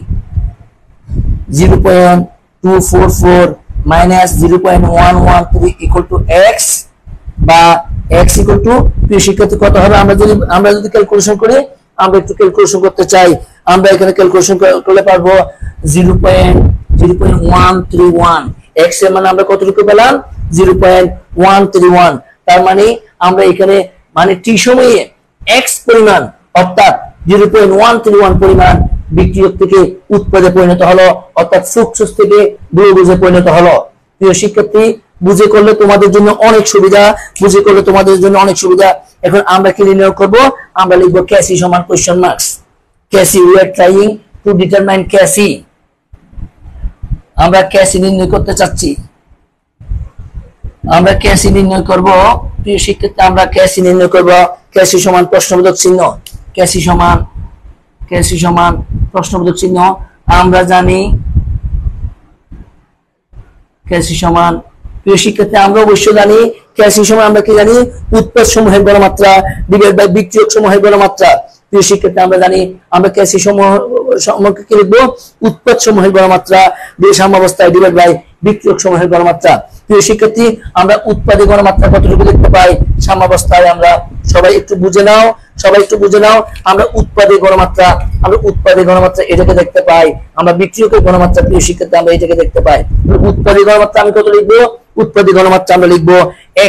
0.244 মাইনাস 0.113 ইকুয়াল টু x, বা x ইকুয়াল টু প্রিয় শিক্ষার্থী কত হবে আমরা যদি ক্যালকুলেশন করি, আমরা একটু ক্যালকুলেশন করতে চাই, আমরা এখানে ক্যালকুলেশন করলে পারবো 0.131। x এর মানে আমরা কতটুকু পেলাম 0.131। তার মানে আমরা এখানে মানে t সময়ে x পরিমাণ অর্থাৎ 0.131 পরিমাণ বিক্রিয়ক থেকে উৎপাদে পরিণত হলো, অর্থাৎ ফ্রুকটোজ থেকে গ্লুকোজে পরিণত হলো। প্রিয় শিক্ষার্থী বুঝে করলে তোমাদের জন্য অনেক সুবিধা, বুঝে করলে তোমাদের জন্য অনেক সুবিধা। এখন আমরা কি নির্ণয় করব? আমরা লিখব ক্যাসি সমান question marks. Cassie, we are trying to determine Cassie. আমরা ক্যাসি নির্ণয় করতে চাচ্ছি, আমরা ক্যাসি নির্ণয় করব। প্রিয় শিক্ষার্থী আমরা ক্যাসি নির্ণয় করব। ক্যাসি সমান প্রশ্নবোধক চিহ্ন, ক্যাসি সমান প্রশ্নবোধক চিহ্ন। আমরা জানি ক্যাসি সমান, প্রিয় শিক্ষার্থী আমরা অবশ্যই জানি ক্যাসি সমান আমরা কি জানি উৎপাদ সমূহের গড়মাত্রা ডিভাইড বাই বিক্রিয়ক সমূহের গড়মাত্রা। প্রিয় শিক্ষার্থী আমরা জানি আমরা ক্যাসি সমূহকে কি লিখবো উৎপাদ সমূহের গড়মাত্রা দিয়ে সাম্যাবস্থায় ডিভাইড বাই বিক্রিয়ক সমূহের গড়মাত্রা। প্রিয় শিক্ষার্থী আমরা উৎপাদে গড়মাত্রা কতটুকু দেখতে পাই সাম্যাবস্থায়? আমরা সবাই একটু বুঝে নাও, আমরা উৎপাদে গণমাত্রা এটাকে দেখতে পাই, আমরা বিক্রিয়কের গণমাত্রা প্রিয় শিক্ষার্থী আমরা এটাকে দেখতে পাই। উৎপাদে গণমাত্রা আমি কত লিখবো? উৎপাদে গণমাত্রা আমরা লিখবো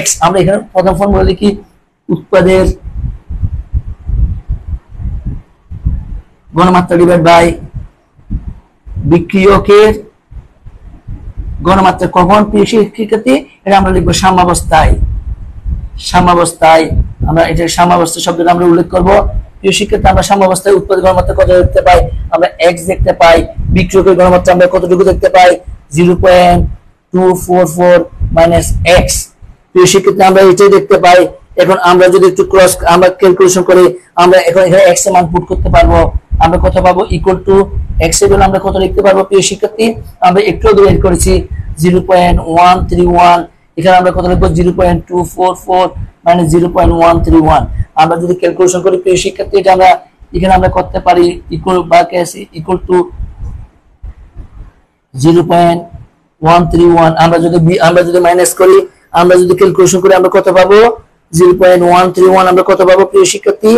x। আমরা এখানে প্রথম ফর্মুলা লিখি উৎপাদের গণমাত্রা ডিভাইড বাই বিক্রিয়কের গণমাত্রা। কখন প্রিয় শিক্ষার্থী? এটা আমরা লিখবো সাম্যাবস্থায়। আমরা এটা সাম্যাবস্থা শব্দটা আমরা উল্লেখ করব। প্রিয় শিক্ষার্থী আমরা সাম্যাবস্থায় উৎপাদক গণমাত্রা কত দেখতে পাই? আমরা x দেখতে পাই। বিক্রিয়কের গণমাত্রা আমরা কতটুকু দেখতে পাই? 0.244 মাইনাস x। প্রিয় শিক্ষার্থী আমরা এটাই দেখতে পাই। এখন আমরা যদি একটু আমরা ক্যালকুলেশন করি, আমরা এখন এখানে x এর মান পুট করতে পারবো। আমরা কত পাবো? ইকুয়াল টু x এর ভ্যালু আমরা কত লিখতে পারবো? প্রিয় শিক্ষার্থী আমরা একটু বের করেছি 0.131। এখানে আমরা কত লিখবো? 0.244 মাইনাস 0.131। আমরা যদি ক্যালকুলেশন করি প্রিয় শিক্ষার্থী এটা আমরা এখানে আমরা করতে পারি ইকুয়াল বা ক্যাসি ইকুয়াল টু 0.131। আমরা যদি মাইনাস করি, আমরা যদি ক্যালকুলেশন করি আমরা কত পাবো? 0.131 আমরা কত পাবো প্রিয় শিক্ষার্থী?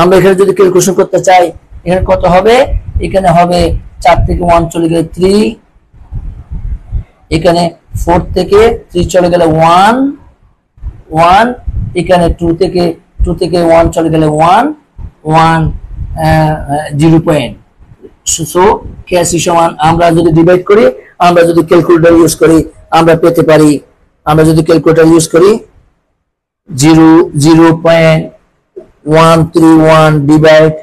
আমরা এখানে যদি ক্যালকুলেশন করতে চাই এখানে কত হবে? এখানে হবে 4 থেকে 1 চলে গেলে 3, এখানে 4 থেকে 3 চলে গেলে 1, এখানে 2 থেকে 1 চলে গেলে 1, 0 পয়েন্ট। সো ক্যাসি সমান আমরা যদি ডিভাইড করি, আমরা যদি ক্যালকুলেটর ইউজ করি আমরা পেতে পারি, আমরা যদি ক্যালকুলেটর ইউজ করি 0.131 ডিভাইড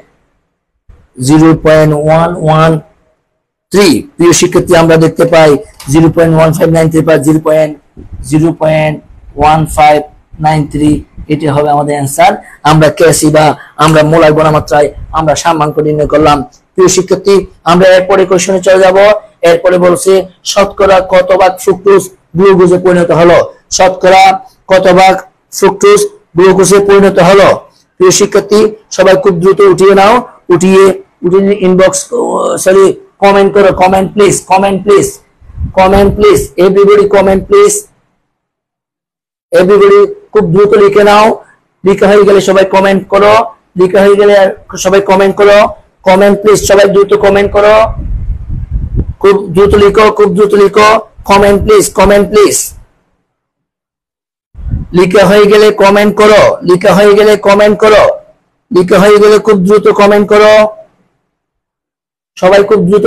0.113। প্রিয় শিক্ষার্থী আমরা দেখতে পাই 0.1593 বা 0.1593 এটি হবে আমাদের অ্যান্সার। আমরা ক্যাসি বা আমরা মোলার গণমাত্রায় আমরা সাম্যাঙ্ক নির্ণয় করলাম। প্রিয় শিক্ষার্থী আমরা এরপরে কোশ্চেনে চলে যাব। এরপরে বলছে শতকরা কত ভাগ ফ্রুক্টোজ গ্লুকোজে পরিণত হলো? শতকরা কত ভাগ ফ্রুক্টোজ গ্লুকোজে পরিণত হলো? প্রিয় শিক্ষার্থী সবাই খুব দ্রুত উঠিয়ে নাও, উঠিয়ে ইনবক্স কমেন্ট করো। Comment please everybody comment please. Everybody খুব দ্রুত লিখে নাও। লিখা হয়ে গেলে সবাই কমেন্ট করো। কমেন্ট প্লিজ, সবাই দ্রুত কমেন্ট করো। খুব দ্রুত লিখো। Comment please. লিখা হয়ে গেলে কমেন্ট করো। খুব দ্রুত কমেন্ট করো। সবাই খুব দ্রুত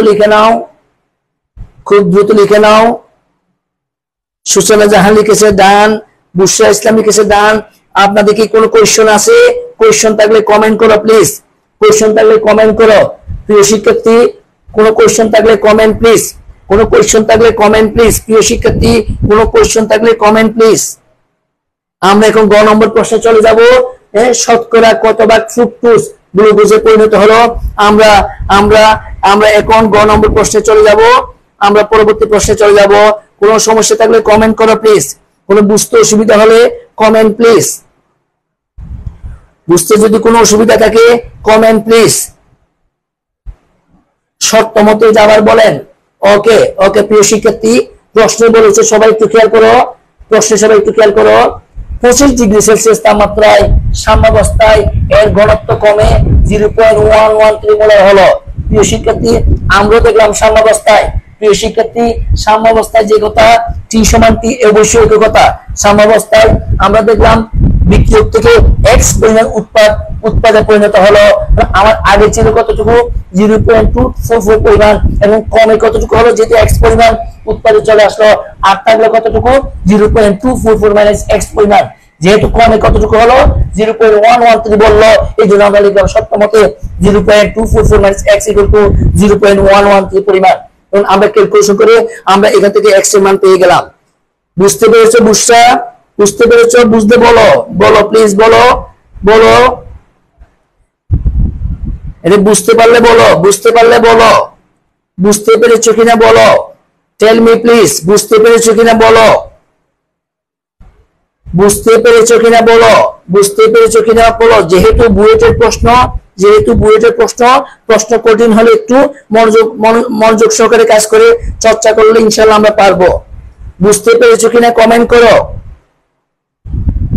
লিখে নাও। সুসনা জাহান লিখেছে ডান, বুশরা ইসলাম লিখেছে ডান। আপনাদের কি কোনো কোয়েশ্চন আছে? কোয়েশ্চন থাকলে কমেন্ট করো প্লিজ। প্রিয় শিক্ষার্থী কোনো কোয়েশ্চন থাকলে কমেন্ট প্লিজ। প্রিয় শিক্ষার্থী কোনো কোয়েশ্চন থাকলে কমেন্ট প্লিজ। আমরা এখন গ নম্বর প্রশ্নে চলে যাব। শতকরা কত ভাগ ফ্রুক্টোজ গ্লুকোজে পরিণত হলো? আমরা এখন গ নম্বর প্রশ্নে চলে যাব। আমরা পরবর্তী প্রশ্নে চলে যাব। কোনো সমস্যা থাকলে কমেন্ট করো প্লিজ। কোনো বুঝতে অসুবিধা হলে কমেন্ট প্লিজ। বুঝতে যদি কোনো অসুবিধা থাকে কমেন্ট প্লিজ। শর্ত মতো যাবার বলেন। ওকে ওকে প্রিয় শিক্ষার্থী, প্রশ্ন বলেছে সবাই একটু খেয়াল করো, প্রশ্নে সবাই একটু খেয়াল করো। 25 ডিগ্রি সেলসিয়াস তাপমাত্রায় সাম্যাবস্থায় এর ঘনত্ব কমে 0.113 মোলার হলো। প্রিয় শিক্ষার্থী, আমরা দেখলাম সাম্যাবস্থায়, প্রিয় শিক্ষার্থী সাম্যাবস্থায় যে কথা টি সমান টি অবশ্যই কথা। সাম্যাবস্থায় আমরা দেখলাম বিক্রিয়ক থেকে এক্স পরিমাণ উৎপাদে পরিণত হলো। আমার আগে ছিল কতটুকু 0.244 পরিমাণ এবং কমে কতটুকু হলো, যেহেতু এক্স পরিমাণ উৎপাদে চলে আসলো। আর থাকলো কতটুকু 0.244 মাইনাস এক্স পরিমাণ, যেহেতু কমে কতটুকু হলো 0.113 বললো, এই জন্য আমরা লিখলাম সত্য মতে 0.244 মাইনাস এক্স ইকুয়াল টু 0.113 পরিমাণ। এবং আমরা ক্যালকুলেশন করে আমরা এখান থেকে এক্স এর মান পেয়ে গেলাম। বুঝতে পেরেছো বুঝছা? বুঝতে পেরেছো? বুঝতে বলো, বলো প্লিজ, বলো বলো। এটা বুঝতে পারলে বলো, বুঝতে পারলে বলো, বুঝতে পেরেছো কিনা বলো। টেল মি প্লিজ, বুঝতে পেরেছো কিনা বলো, বুঝতে পেরেছো কিনা বলো, বুঝতে পেরেছো কিনা বলো। যেহেতু বুয়েটের প্রশ্ন, যেহেতু বুয়েটের প্রশ্ন, প্রশ্ন কঠিন হলে একটু মনোযোগ সহকারে কাজ করে চর্চা করলে ইনশাআল্লাহ আমরা পারবো। বুঝতে পেরেছো কিনা কমেন্ট করো,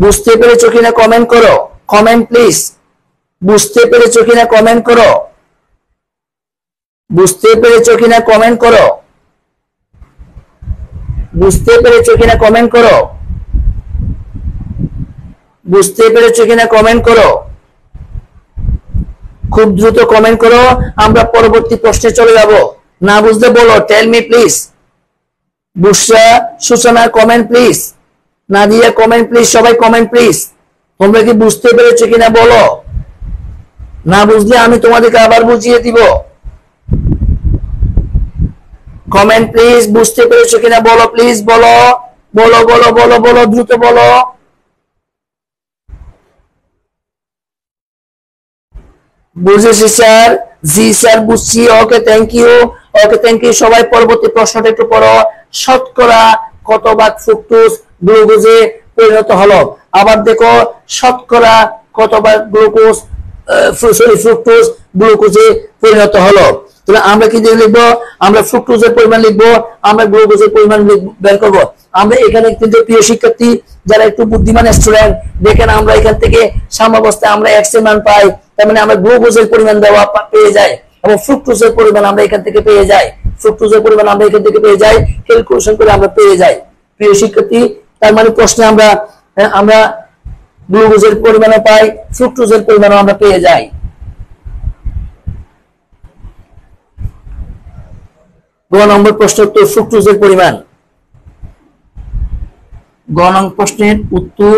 বুঝতে পেরেছো কিনা কমেন্ট করো, কমেন্ট প্লিজ। বুঝতে পেরেছো কিনা কমেন্ট করো, বুঝতে পেরেছো কিনা কমেন্ট করো, বুঝতে পেরেছো কিনা কমেন্ট করো, বুঝতে পেরেছো কিনা কমেন্ট করো, খুব দ্রুত কমেন্ট করো, আমরা পরবর্তী প্রশ্নে চলে যাব। না বুঝতে বলো, টেল me please. Bushra, Suchona comment please. Nadia comment please, সবাই কমেন্ট প্লিজ। তোমরা কি বুঝতে পেরেছো কিনা বলো। না বুঝলে আমি তোমাদেরকে আবার বুঝিয়ে দিব। কমেন্ট প্লিজ, বুঝতে পেরেছো কিনা বলো প্লিজ, বলো বলো বলো বলো বলো, দ্রুত বলো। বুঝেছি স্যার, জি স্যার বুঝছি, okay thank you, okay thank you. সবাই পরবর্তী প্রশ্নটা একটু পড়ো। শতকরা কত ভাগ ফ্রুকটোজ গ্লুকোজে পরিণত হলো। আবার দেখো, শতকরা কত ভাগ গ্লুকোজ ফ্রুকটোজ গ্লুকোজে পরিণত হলো। তাহলে আমরা কি দিয়ে লিখবো, আমরা ফ্রুকটোজের পরিমাণ লিখবো, আমরা গ্লুকোজের পরিমাণ বের করবো। আমরা এখানে কিন্তু প্রিয় শিক্ষার্থী যারা একটু বুদ্ধিমান স্টুডেন্ট, দেখেন আমরা এখান থেকে সাম্যাবস্থায় আমরা এক্স এর মান পাই, তার মানে আমরা গ্লুকোজের পরিমাণ দেওয়া পেয়ে যাই এবং ফ্রুকটোজের পরিমাণ আমরা এখান থেকে পেয়ে যাই, ফ্রুকটোজের পরিমাণ আমরা এখান থেকে পেয়ে যাই, ক্যালকুলেশন করে আমরা পেয়ে যাই। প্রিয় শিক্ষার্থী, তার মানে প্রশ্নে আমরা আমরা গ্লুকোজের পরিমাণও পাই, ফ্রুকটোজের পরিমাণও আমরা পেয়ে যাই। গ নম্বর প্রশ্ন উত্তর ফ্রুকটোজের পরিমাণ। গ নম্বর প্রশ্নের উত্তর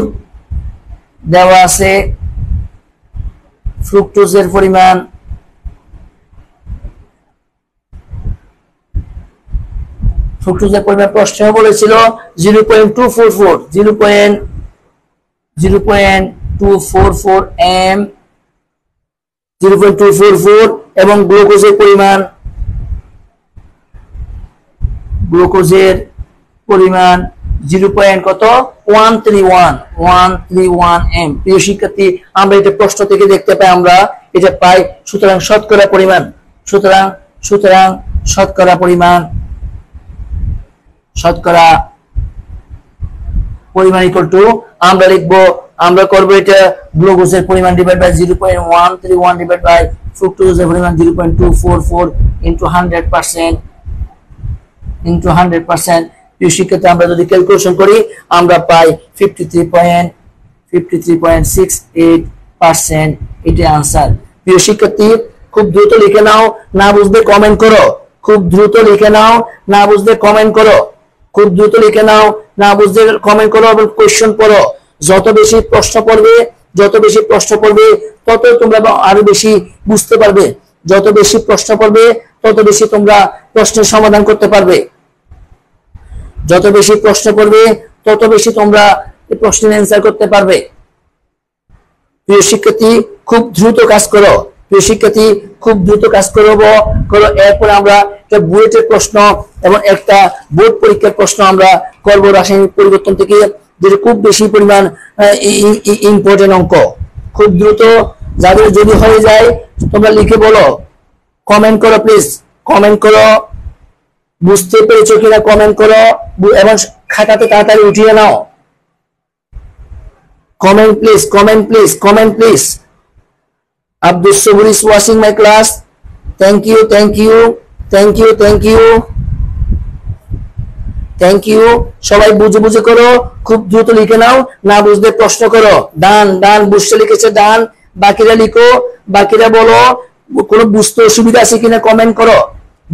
দেওয়া আছে ফ্রুকটোজের পরিমাণ ফ্রুকটোজের পরিমাণ প্রশ্ন বলেছিল 0.244 m 0.244 এবং গ্লুকোজের পরিমাণ 0.131 m। প্রিয় শিক্ষার্থী, আমরা এটা প্রশ্ন থেকে দেখতে পাই, আমরা এটা পাই। সুতরাং শতকরা পরিমাণ, সুতরাং শতকরা পরিমাণ, শতকরা পরিমাণ ইকুয়াল টু আমরা লিখবো, আমরা করবো এটা গ্লুকোজের পরিমাণ ডিভাইড বাই 0.131 ডিভাইড বাই ফ্রুকটোজের পরিমাণ 0.244 ইনটু 100% ইনটু 100%। প্রিয় শিক্ষার্থী, আমরা যদি ক্যালকুলেশন করি আমরা পাই 53.68%। এটি আনসার। প্রিয় শিক্ষার্থী, খুব দ্রুত লিখে নাও, না বুঝলে কমেন্ট করো। খুব দ্রুত লিখে নাও, না বুঝলে কমেন্ট করো। খুব দ্রুত লিখে নাও, না বুঝলে কমেন্ট করো এবং কোশ্চেন পড়ো। যত বেশি প্রশ্ন পড়বে, যত বেশি প্রশ্ন পড়বে তত তোমরা আরো বেশি বুঝতে পারবে। যত বেশি প্রশ্ন পড়বে তত বেশি তোমরা প্রশ্নের সমাধান করতে পারবে। যত বেশি প্রশ্ন পড়বে তত বেশি তোমরা এই প্রশ্নের অ্যান্সার করতে পারবে। প্রিয় শিক্ষার্থী, খুব দ্রুত কাজ করো। প্রিয় শিক্ষার্থী, খুব দ্রুত কাজ করো। এরপর আমরা একটা বুয়েটের প্রশ্ন এবং একটা বোর্ড পরীক্ষার প্রশ্ন আমরা করব রাসায়নিক পরিবর্তন থেকে, যেটা খুব বেশি পরিমাণ ইম্পর্টেন্ট অঙ্ক। খুব দ্রুত যাদের যদি হয়ে যায় তোমরা লিখে বলো, কমেন্ট করো প্লিজ, কমেন্ট করো, বুঝতে পেরেছো কিনা কমেন্ট করো, এবং খাতাতে তাড়াতাড়ি উঠিয়ে নাও। Comment please, comment please, comment please. Abdul Sabur is watching my class. Thank you, thank you, thank you, thank you, thank you. সবাই বুঝে বুঝে করো, খুব দ্রুত লিখে নাও, না বুঝলে প্রশ্ন করো। ডান ডান, বুঝতে লিখেছে ডান, বাকিরা লিখো, বাকিরা বলো কোনো বুঝতে অসুবিধা আছে কিনা কমেন্ট করো,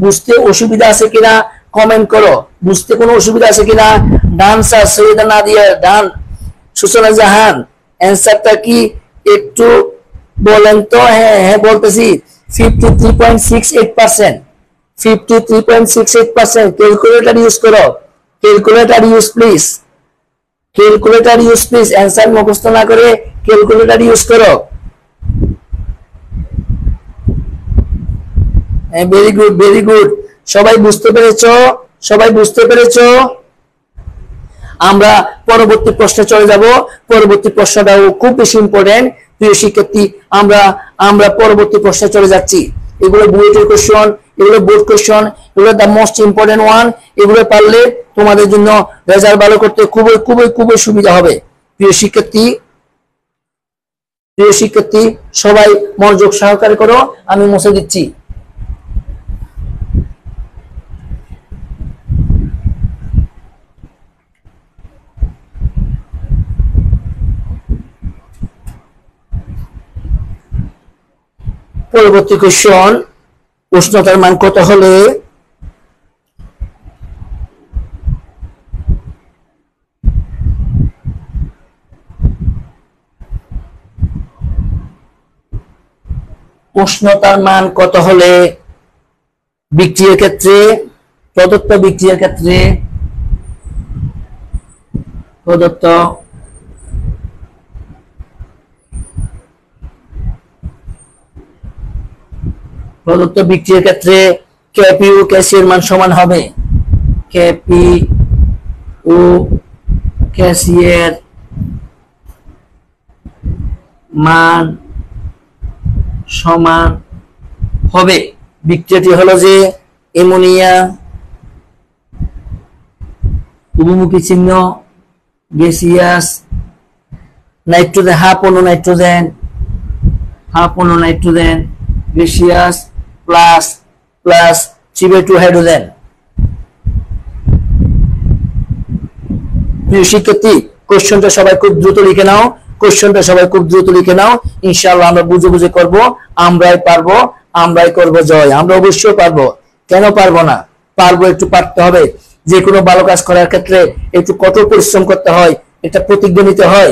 বুঝতে অসুবিধা আছে কিনা কমেন্ট করো, বুঝতে কোনো অসুবিধা আছে কিনা। ডান স্যার, সৈয়দা নাদিয়া ডান, সূচনা জাহান অ্যান্সারটা কি একটু বলেন তো? হ্যাঁ হ্যাঁ বলতেছি, 53.68%, 53.68%। ক্যালকুলেটর ইউজ করো, calculator use please, calculator use please. Answer মুখস্থ না করে ক্যালকুলেটর ইউজ করো। Very good, very good. সবাই বুঝতে পেরেছো, সবাই বুঝতে পেরেছো। আমরা পরবর্তী প্রশ্নে চলে যাব। পরবর্তী প্রশ্নটাও খুব বেশি ইম্পর্টেন্ট প্রিয় শিক্ষার্থী। আমরা পরবর্তী প্রশ্নে চলে যাচ্ছি। এগুলো বুয়েটের কোশ্চেন, এগুলো বোর্ড কোশ্চেন, এগুলো দ্য মোস্ট ইম্পর্টেন্ট ওয়ান। এগুলো পারলে তোমাদের জন্য রেজাল্ট ভালো করতে খুবই খুবই খুবই সুবিধা হবে প্রিয় শিক্ষার্থী। প্রিয় শিক্ষার্থী সবাই মনোযোগ সহকারে করো, আমি মুছে দিচ্ছি। পরবর্তী কোশ্চেন, উষ্ণতার মান কত হলে উষ্ণতার মান কত হলে বিক্রিয়ার ক্ষেত্রে, প্রদত্ত বিক্রিয়ার ক্ষেত্রে, প্রদত্ত বিক্রিয়ার ক্ষেত্রে কেপি ও কেসি এর মান সমান হবে। কেপি ও কেসি এর মান সমান হবে। বিক্রিয়াটি হলো যে অ্যামোনিয়া, উভমুখী চিহ্ন, গ্যাসিয়াস, নাইট্রোজেন, হাফ অণু nitrogen, gaseous plus plus 3/2 hydrogen. প্রিয় শিক্ষার্থী কোশ্চেনটা সবাই খুব দ্রুত লিখে নাও, কোশ্চেনটা সবাই খুব দ্রুত লিখে নাও। ইনশাআল্লাহ আমরা বুঝে বুঝে করব, আমরাই পারবো, আমরাই করব জয়। আমরা অবশ্যই পারবো, কেন পারবো না? পারবো, একটু পারতে হবে। যে কোনো ভালো কাজ করার ক্ষেত্রে একটু কঠোর পরিশ্রম করতে হয়, একটা প্রতিজ্ঞা নিতে হয়,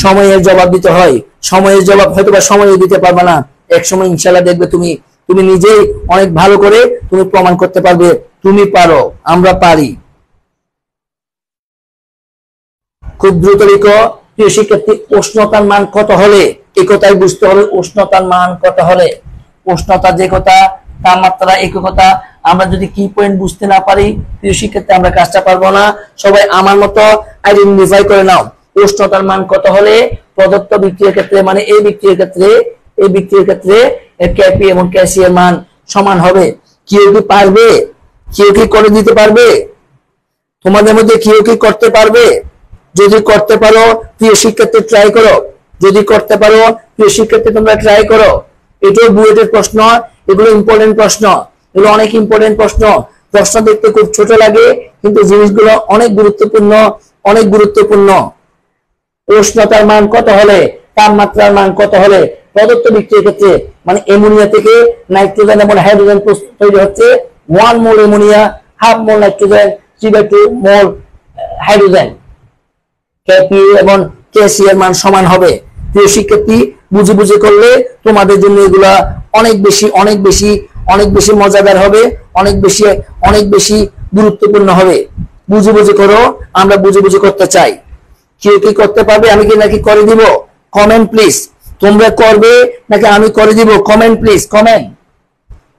সময়ের জবাব দিতে হয়। সময়ের জবাব হয়তো বা সময়ে দিতে পারবে না, এক সময় ইনশাআল্লাহ দেখবে তুমি নিজেই অনেক ভালো করে তুমি প্রমাণ করতে পারবে তুমি পারো, আমরা পারি। খুব দ্রুত লিখো প্রিয় শিক্ষার্থী, উষ্ণতার মান কত হলে, এই কথাই বুঝতে হবে। উষ্ণতার মান কত হলে, উষ্ণতা যে কথা, তাপমাত্রা এককতা। আমরা যদি কি পয়েন্ট বুঝতে না পারি প্রিয় শিক্ষার্থী আমরা কাজটা পারবো না। সবাই আমার মতো আইডেন্টিফাই করে নাও। উষ্ণতার মান কত হলে প্রদত্ত বিক্রিয়ার ক্ষেত্রে, মানে এই বিক্রিয়ার ক্ষেত্রে কেপি এবং কেসি এর মান সমান হবে। কেউ কি পারবে? কেউ কি করে দিতে পারবে? তোমাদের মধ্যে কেউ কি করতে পারবে? যদি করতে পারো প্রিয় শিক্ষার্থী ট্রাই করো, যদি করতে পারো প্রিয় শিক্ষার্থী তোমরা ট্রাই করো। এটাও বুয়েটের প্রশ্ন, এগুলো ইম্পর্টেন্ট প্রশ্ন, এগুলো অনেক ইম্পর্টেন্ট প্রশ্ন। প্রশ্ন দেখতে খুব ছোট লাগে কিন্তু জিনিসগুলো অনেক গুরুত্বপূর্ণ, অনেক গুরুত্বপূর্ণ। উষ্ণতার মান কত হলে, তাপমাত্রার মান কত হলে প্রদত্ত বিক্রিয়ার ক্ষেত্রে, মানে অ্যামোনিয়া থেকে নাইট্রোজেন এবং হাইড্রোজেন তৈরি হচ্ছে। 1 মোল অ্যামোনিয়া, হাফ মোল নাইট্রোজেন, 3/2 মোল হাইড্রোজেন। কেপি এবং কেসি এর মান সমান হবে। প্রিয় শিক্ষার্থী বুঝে বুঝে করলে তোমাদের জন্য এগুলা অনেক বেশি অনেক বেশি অনেক বেশি মজাদার হবে, অনেক বেশি গুরুত্বপূর্ণ হবে। বুঝে বুঝে করো, আমরা বুঝে বুঝে করতে চাই। কেউ কি করতে পারবে? আমি কি নাকি করে দিব? কমেন্ট প্লিজ, তোমরা করবে নাকি আমি করে দিব? Comment please,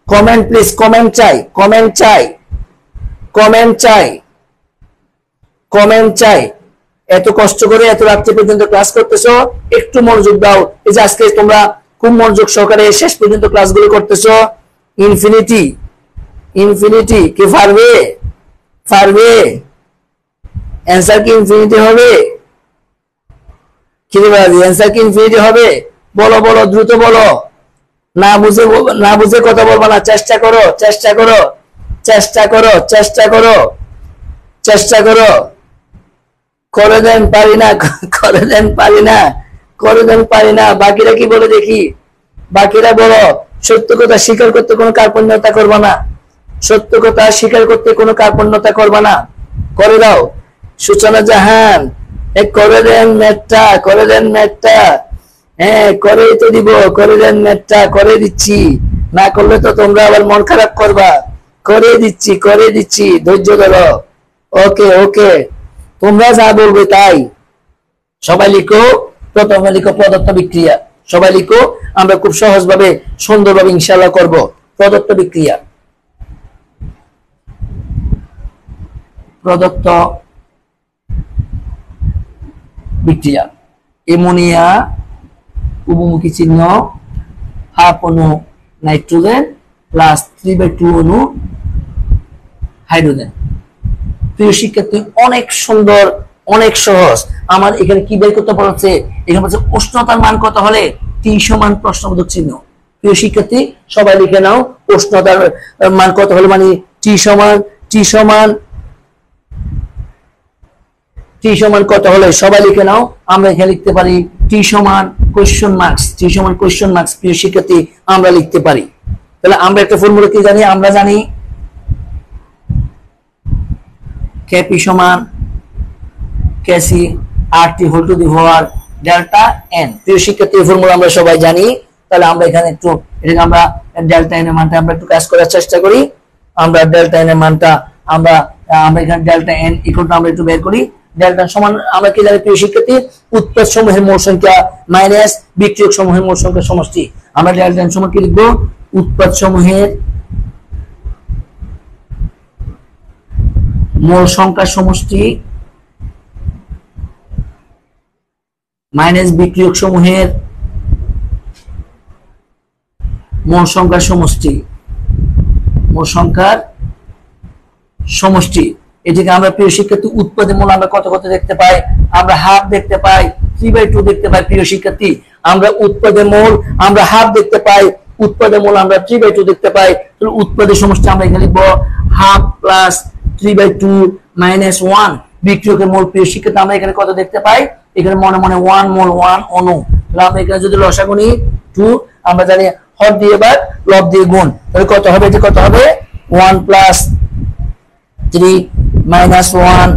comment please, comment চাই, কমেন্ট চাই। কমেন্ট চাই, কমেন্ট চাই। এত কষ্ট করে এত রাত্রি পর্যন্ত ক্লাস করতেছো, একটু মনোযোগ দাও। এই যে আজকে তোমরা খুব মনোযোগ সহকারে শেষ পর্যন্ত ক্লাসগুলো করতেছো। ইনফিনিটি, ইনফিনিটি কি পারবে? পারবে? অ্যান্সার কি ইনফিনিটি হবে? কি বলবে? অ্যান্সার কি ইনফিনিটি হবে? বলো বলো, দ্রুত বলো। না বুঝে কথা বলবো না। চেষ্টা করো, চেষ্টা করো, চেষ্টা করো, চেষ্টা করো, চেষ্টা করো। করে দেন পারি না, করে দেন পারি না, করে দেন পারি না। বাকিরা কি বলে দেখি? বাকিরা বলো। সত্য কথা স্বীকার করতে কোনো কার্পণ্যতা করবা না, সত্য কথা স্বীকার করতে কোনো কার্পণ্যতা করবা না। করে দাও। সূচনা জাহান, করে দেন ম্যাথটা, করে দেন ম্যাথটা। হ্যাঁ, করে তো দিব, করে দেন ম্যাথটা, করে দিচ্ছি। না করলে তো তোমরা আবার মন খারাপ করবা। করে দিচ্ছি, করে দিচ্ছি, ধৈর্য ধরো। ওকে ওকে, তোমরা যা বলবে তাই। সবাই লিখো, প্রথমে লিখো প্রদত্ত বিক্রিয়া। সবাই লিখো, আমরা খুব সহজভাবে সুন্দরভাবে ইনশাআল্লাহ করব। প্রদত্ত বিক্রিয়া, প্রদত্ত বিক্রিয়া। অ্যামোনিয়া উভমুখী চিহ্ন হাফ অণু নাইট্রোজেন প্লাস 3/2 অণু হাইড্রোজেন। প্রিয় শিক্ষার্থী, অনেক সুন্দর, অনেক সহজ। আমার এখানে কি বের করতে বলছে? এখানে বলছে উষ্ণতার মান কত হলে T সমান প্রশ্নবোধক চিহ্ন। প্রিয় শিক্ষার্থী, সবাই লিখে নাও উষ্ণতার মান কত হলে, মানে T সমান কত হলে সবাই লিখে নাও। আমরা এখানে লিখতে পারি T সমান কোয়েশ্চন মার্কস, T সমান কোয়েশ্চন মার্কস। প্রিয় শিক্ষার্থী, আমরা লিখতে পারি। তাহলে আমরা একটা ফর্মুলা কি জানি? আমরা জানি Kp সমান Kc RT whole to the power delta n। প্রিয় শিক্ষার্থী, এই ফর্মুলা আমরা সবাই জানি। তাহলে আমরা এখানে একটু এটাকে আমরা ডেল্টা n এর মানটা আমরা একটু কাজ করার চেষ্টা করি। আমরা ডেল্টা n এর মানটা আমরা এখানে ডেল্টা n ইকুয়াল টু আমরা একটু বের করি। ডেল্টা সমান আমরা কি জানি প্রিয় শিক্ষার্থী? উৎপাদ সমূহের মোল সংখ্যা মাইনাস বিক্রিয়ক সমূহের মোল সংখ্যা সমষ্টি। আমরা ডেল্টা n সমান কি লিখবো? উৎপাদ সমূহের মোল সংখ্যা সমষ্টি মাইনাস বিক্রিয়ক সমূহের মোল সংখ্যার সমষ্টি, মোল সংখ্যার সমষ্টি। এটাকে আমরা প্রিয় শিক্ষার্থী উৎপাদের মূল আমরা কত কত দেখতে পাই? আমরা হাফ দেখতে পাই, 3/2 দেখতে পাই। প্রিয় শিক্ষার্থী, আমরা উৎপাদের মূল আমরা হাফ দেখতে পাই, উৎপাদের মূল আমরা 3/2 দেখতে পাই। তাহলে উৎপাদের সমষ্টি আমরা এখানে লিখবো হাফ প্লাস 3/2 মাইনাস 1। বিক্রিয়কের মোল প্রিয় শিক্ষার্থী আমরা এখানে কত দেখতে পাই? এখানে মনে মনে 1 মোল 1 অণু। তাহলে আমরা এখানে যদি লসাগু নিই 2, আমরা জানি হর দিয়ে বা লব দিয়ে গুণ। তাহলে কত হবে? এটা কত হবে? 1 প্লাস 3 মাইনাস 1।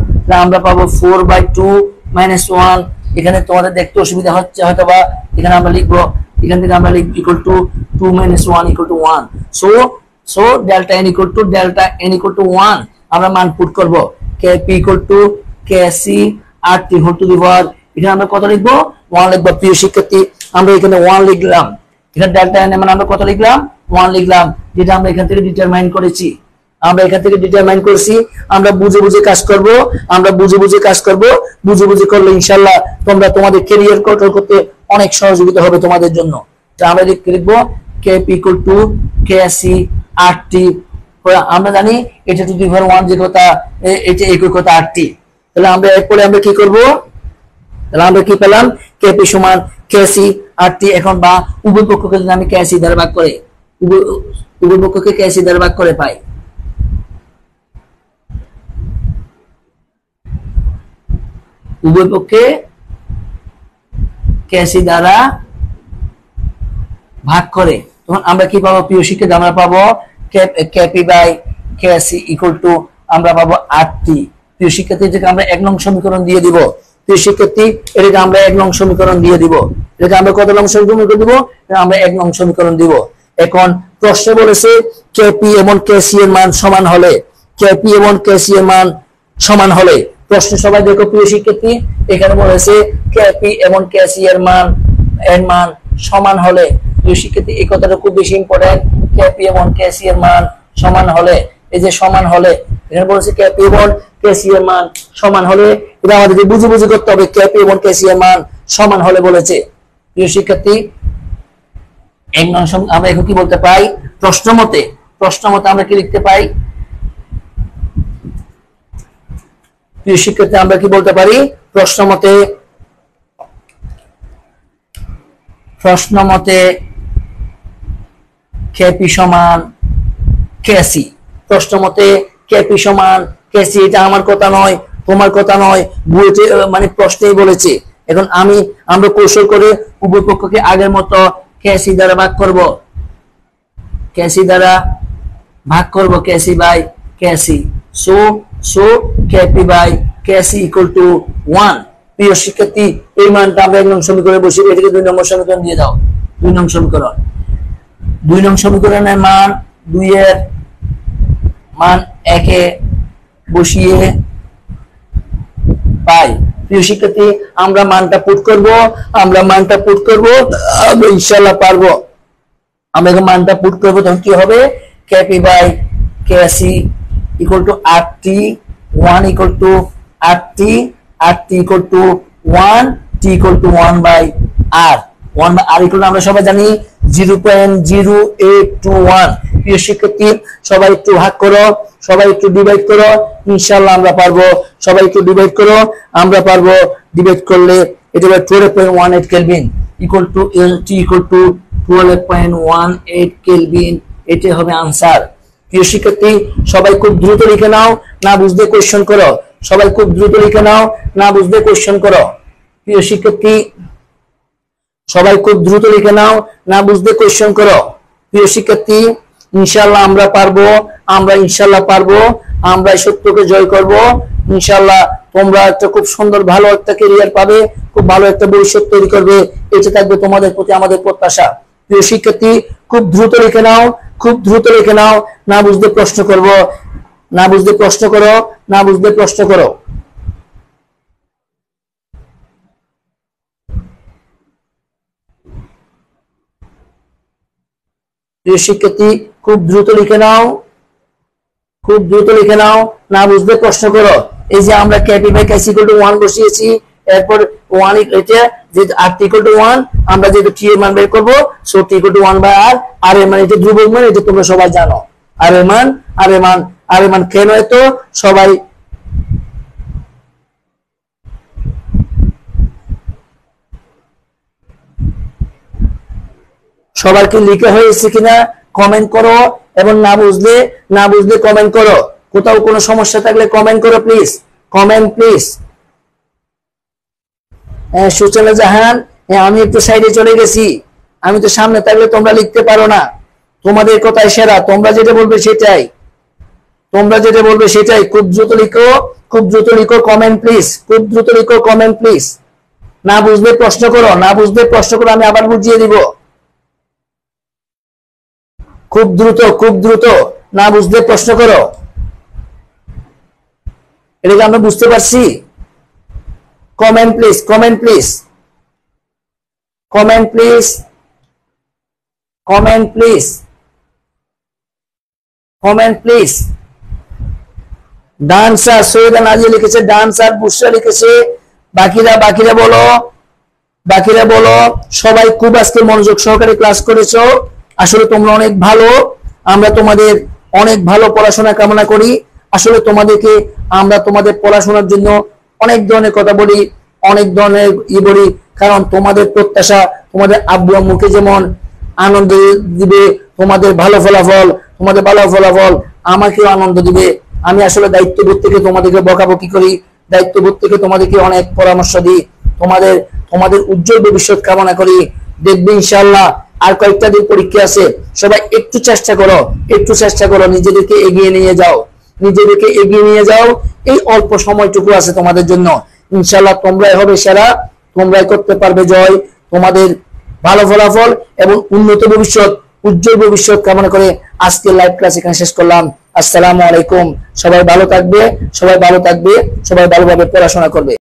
আমরা পাবো 4/2 মাইনাস 1। এখানে তোমাদের দেখতে অসুবিধা হচ্ছে হয়তো, বা এখানে আমরা লিখবো, এখান থেকে আমরা লিখব equal to 2 minus 1 equal to 1। So delta n equal to 1 আমরা মান পুট করব। Kp equal to Kc RT whole to the power, এখানে আমরা কত লিখবো? 1 লিখবো। প্রিয় শিক্ষার্থী, আমরা এখানে 1 লিখলাম। এখানে ডেল্টা n এর মান আমরা কত লিখলাম? 1 লিখলাম, যেটা আমরা এখান থেকে ডিটারমাইন করেছি। আমরা এখান থেকে ডিটারমাইন করছি। আমরা বুঝে বুঝে কাজ করব, আমরা বুঝে বুঝে কাজ করব। বুঝে বুঝে করলে ইনশাআল্লাহ তোমরা তোমাদের ক্যারিয়ার কন্ট্রোল করতে অনেক সহযোগিতা হবে তোমাদের জন্য। তো আমরা লিখবো Kp equal to Kc RT। আমরা জানি এটা টু দি পাওয়ার 1 যে কথা, এটা একই কথা RT। তাহলে আমরা এরপরে আমরা কি করব? তাহলে আমরা কি পেলাম? Kp সমান Kc RT। এখন বা উভয় পক্ষকে যদি আমি Kc দ্বারা ভাগ করে, উভয় পক্ষকে Kc দ্বারা ভাগ করে পাই, উভয় পক্ষে Kc দ্বারা ভাগ করে, তখন আমরা কি পাবো প্রিয় শিক্ষার্থী? আমরা পাবো Kp by Kc equal to আমরা পাবো RT। প্রিয় শিক্ষার্থী, যেটা আমরা 1 নং সমীকরণ দিয়ে দিব। প্রিয় শিক্ষার্থী, এটাকে আমরা 1 নং সমীকরণ দিয়ে দিব। এটাকে আমরা কত নং সমীকরণ দিব? আমরা 1 নং সমীকরণ দিব। এখন প্রশ্নে বলেছে Kp এবং Kc এর মান সমান হলে, Kp এবং Kc এর মান সমান হলে। প্রশ্ন সবাই দেখো প্রিয় শিক্ষার্থী, এখানে বলেছে Kp এবং Kc এর মান সমান হলে। প্রিয় শিক্ষার্থী, এই কথাটা খুব বেশি ইম্পর্টেন্ট। Kp এবং Kc এর মান সমান হলে, এই যে সমান হলে, এখানে বলেছে ক্যাপি এবং কেসি এর মান সমান হলে, এটা আমাদেরকে বুঝে বুঝে করতে হবে। ক্যাপি এবং কেসি এর মান সমান হলে বলেছে। প্রিয় শিক্ষার্থী, আমরা এখন কি বলতে পাই? প্রশ্ন মতে আমরা কি লিখতে পাই? প্রিয় শিক্ষার্থী, আমরা কি বলতে পারি? প্রশ্ন মতে কেপি সমান কেসি। প্রশ্ন মতে কেপি সমান কেসি। এটা আমার কথা নয়, তোমার কথা নয়, বুয়েটে মানে প্রশ্নেই বলেছে। এখন আমরা কৌশল করে উভয় পক্ষকে আগের মতো কেসি দ্বারা ভাগ করব। KC by KC. So KP by KC equal to 1। প্রিয় শিক্ষার্থী, এই মানটা আমরা 1 নং সমীকরণে বসিয়ে এটাকে 2 নম্বর সমীকরণ দিয়ে দাও। 2 নং সমীকরণ। 2 নং সমীকরণের মান 2 এর মান 1 এ বসিয়ে পাই। প্রিয় শিক্ষার্থী, আমরা মানটা পুট করব, আমরা ইনশাআল্লাহ পারবো। আমরা এখন মানটা পুট করব, তখন কি হবে? KP by KC equal to RT, 1 equal to RT equal to 1, T equal to 1 by R। 1 by R equal আমরা সবাই জানি 0.0821। প্রিয় শিক্ষার্থী, সবাই একটু ভাগ করো, সবাই একটু ডিভাইড করো, ইনশাআল্লাহ আমরা পারবো। সবাই একটু ডিভাইড করো, আমরা পারবো। ডিভাইড করলে এটা হবে 12.18 kelvin equal to T equal to 12.18 kelvin. এটা হবে आंसर। প্রিয় শিক্ষার্থী, সবাই খুব দ্রুত লিখে নাও, না বুঝতে কোশ্চেন করো। সবাই খুব দ্রুত লিখে নাও, না বুঝতে কোশ্চেন করো। প্রিয় শিক্ষার্থী, সবাই খুব দ্রুত লিখে নাও, না বুঝতে কোশ্চেন করো। প্রিয় শিক্ষার্থী, ইনশাআল্লাহ আমরা পারবো, আমরা এই সত্যকে জয় করব ইনশাআল্লাহ। তোমরা একটা খুব সুন্দর ভালো একটা ক্যারিয়ার পাবে, খুব ভালো একটা ভবিষ্যৎ তৈরি করবে, এটা থাকবে তোমাদের প্রতি আমাদের প্রত্যাশা। প্রিয় শিক্ষার্থী, খুব দ্রুত লিখে নাও, না বুঝতে প্রশ্ন করব, না বুঝতে প্রশ্ন করো। প্রিয় শিক্ষার্থী, খুব দ্রুত লিখে নাও, না বুঝতে প্রশ্ন করো। এই যে আমরা KP by KC equal to 1 বসিয়েছি, এরপর 1 এটা যে RT ইকুয়াল টু 1, আমরা যেহেতু T এর মান বের করব, so T equal to 1 by R। আর এর মান এটা ধ্রুবক মান, এটা তোমরা সবাই জানো। আর এর মান কেন এত? সবার কি লিখে হয়েছে কিনা কমেন্ট করো, এবং না বুঝলে কমেন্ট করো। কোথাও কোনো সমস্যা থাকলে কমেন্ট করো প্লিজ, প্লিজ। সুচনা জাহান, আমি একটু সাইডে চলে গেছি, আমি তো সামনে থাকলে তোমরা লিখতে পারো না। তোমাদের কথাই সেরা, তোমরা যেটা বলবে সেটাই। খুব দ্রুত লিখো কমেন্ট প্লিজ, না বুঝলে প্রশ্ন করো, আমি আবার বুঝিয়ে দিব। খুব দ্রুত, না বুঝলে প্রশ্ন করো। এটা কি আমরা বুঝতে পারছি? Comment please. Dancer Syeda Nazia লিখেছে, ডান্সার বুশরা লিখেছে। বাকিরা বলো। সবাই খুব আজকে মনোযোগ সহকারে ক্লাস করেছো। আসলে তোমরা অনেক ভালো, আমরা তোমাদের অনেক ভালো পড়াশোনা কামনা করি। আসলে আমরা তোমাদের পড়াশোনার জন্য অনেক ধরনের কথা বলি, অনেক ধরনের বলি, কারণ তোমাদের প্রত্যাশা, তোমাদের আব্বু আম্মুকে যেমন আনন্দ দিবে তোমাদের ভালো ফলাফল, আমাকেও আনন্দ দিবে। আমি আসলে দায়িত্ববোধ থেকে তোমাদেরকে বকাবকি করি, দায়িত্ববোধ থেকে তোমাদেরকে অনেক পরামর্শ দিই, তোমাদের উজ্জ্বল ভবিষ্যৎ কামনা করি। দেখবে ইনশাআল্লাহ আর কয়েকটা দিন পরীক্ষা আছে, সবাই একটু চেষ্টা করো, নিজেদেরকে এগিয়ে নিয়ে যাও। এই অল্প সময়টুকু আছে তোমাদের জন্য, ইনশাআল্লাহ তোমরাই হবে সেরা, তোমরাই করতে পারবে জয়। তোমাদের ভালো ফলাফল এবং উন্নত ভবিষ্যৎ, উজ্জ্বল ভবিষ্যৎ কামনা করে আজকে লাইভ ক্লাস এখানে শেষ করলাম। আসসালামু আলাইকুম। সবাই ভালো থাকবে, সবাই ভালোভাবে পড়াশোনা করবে।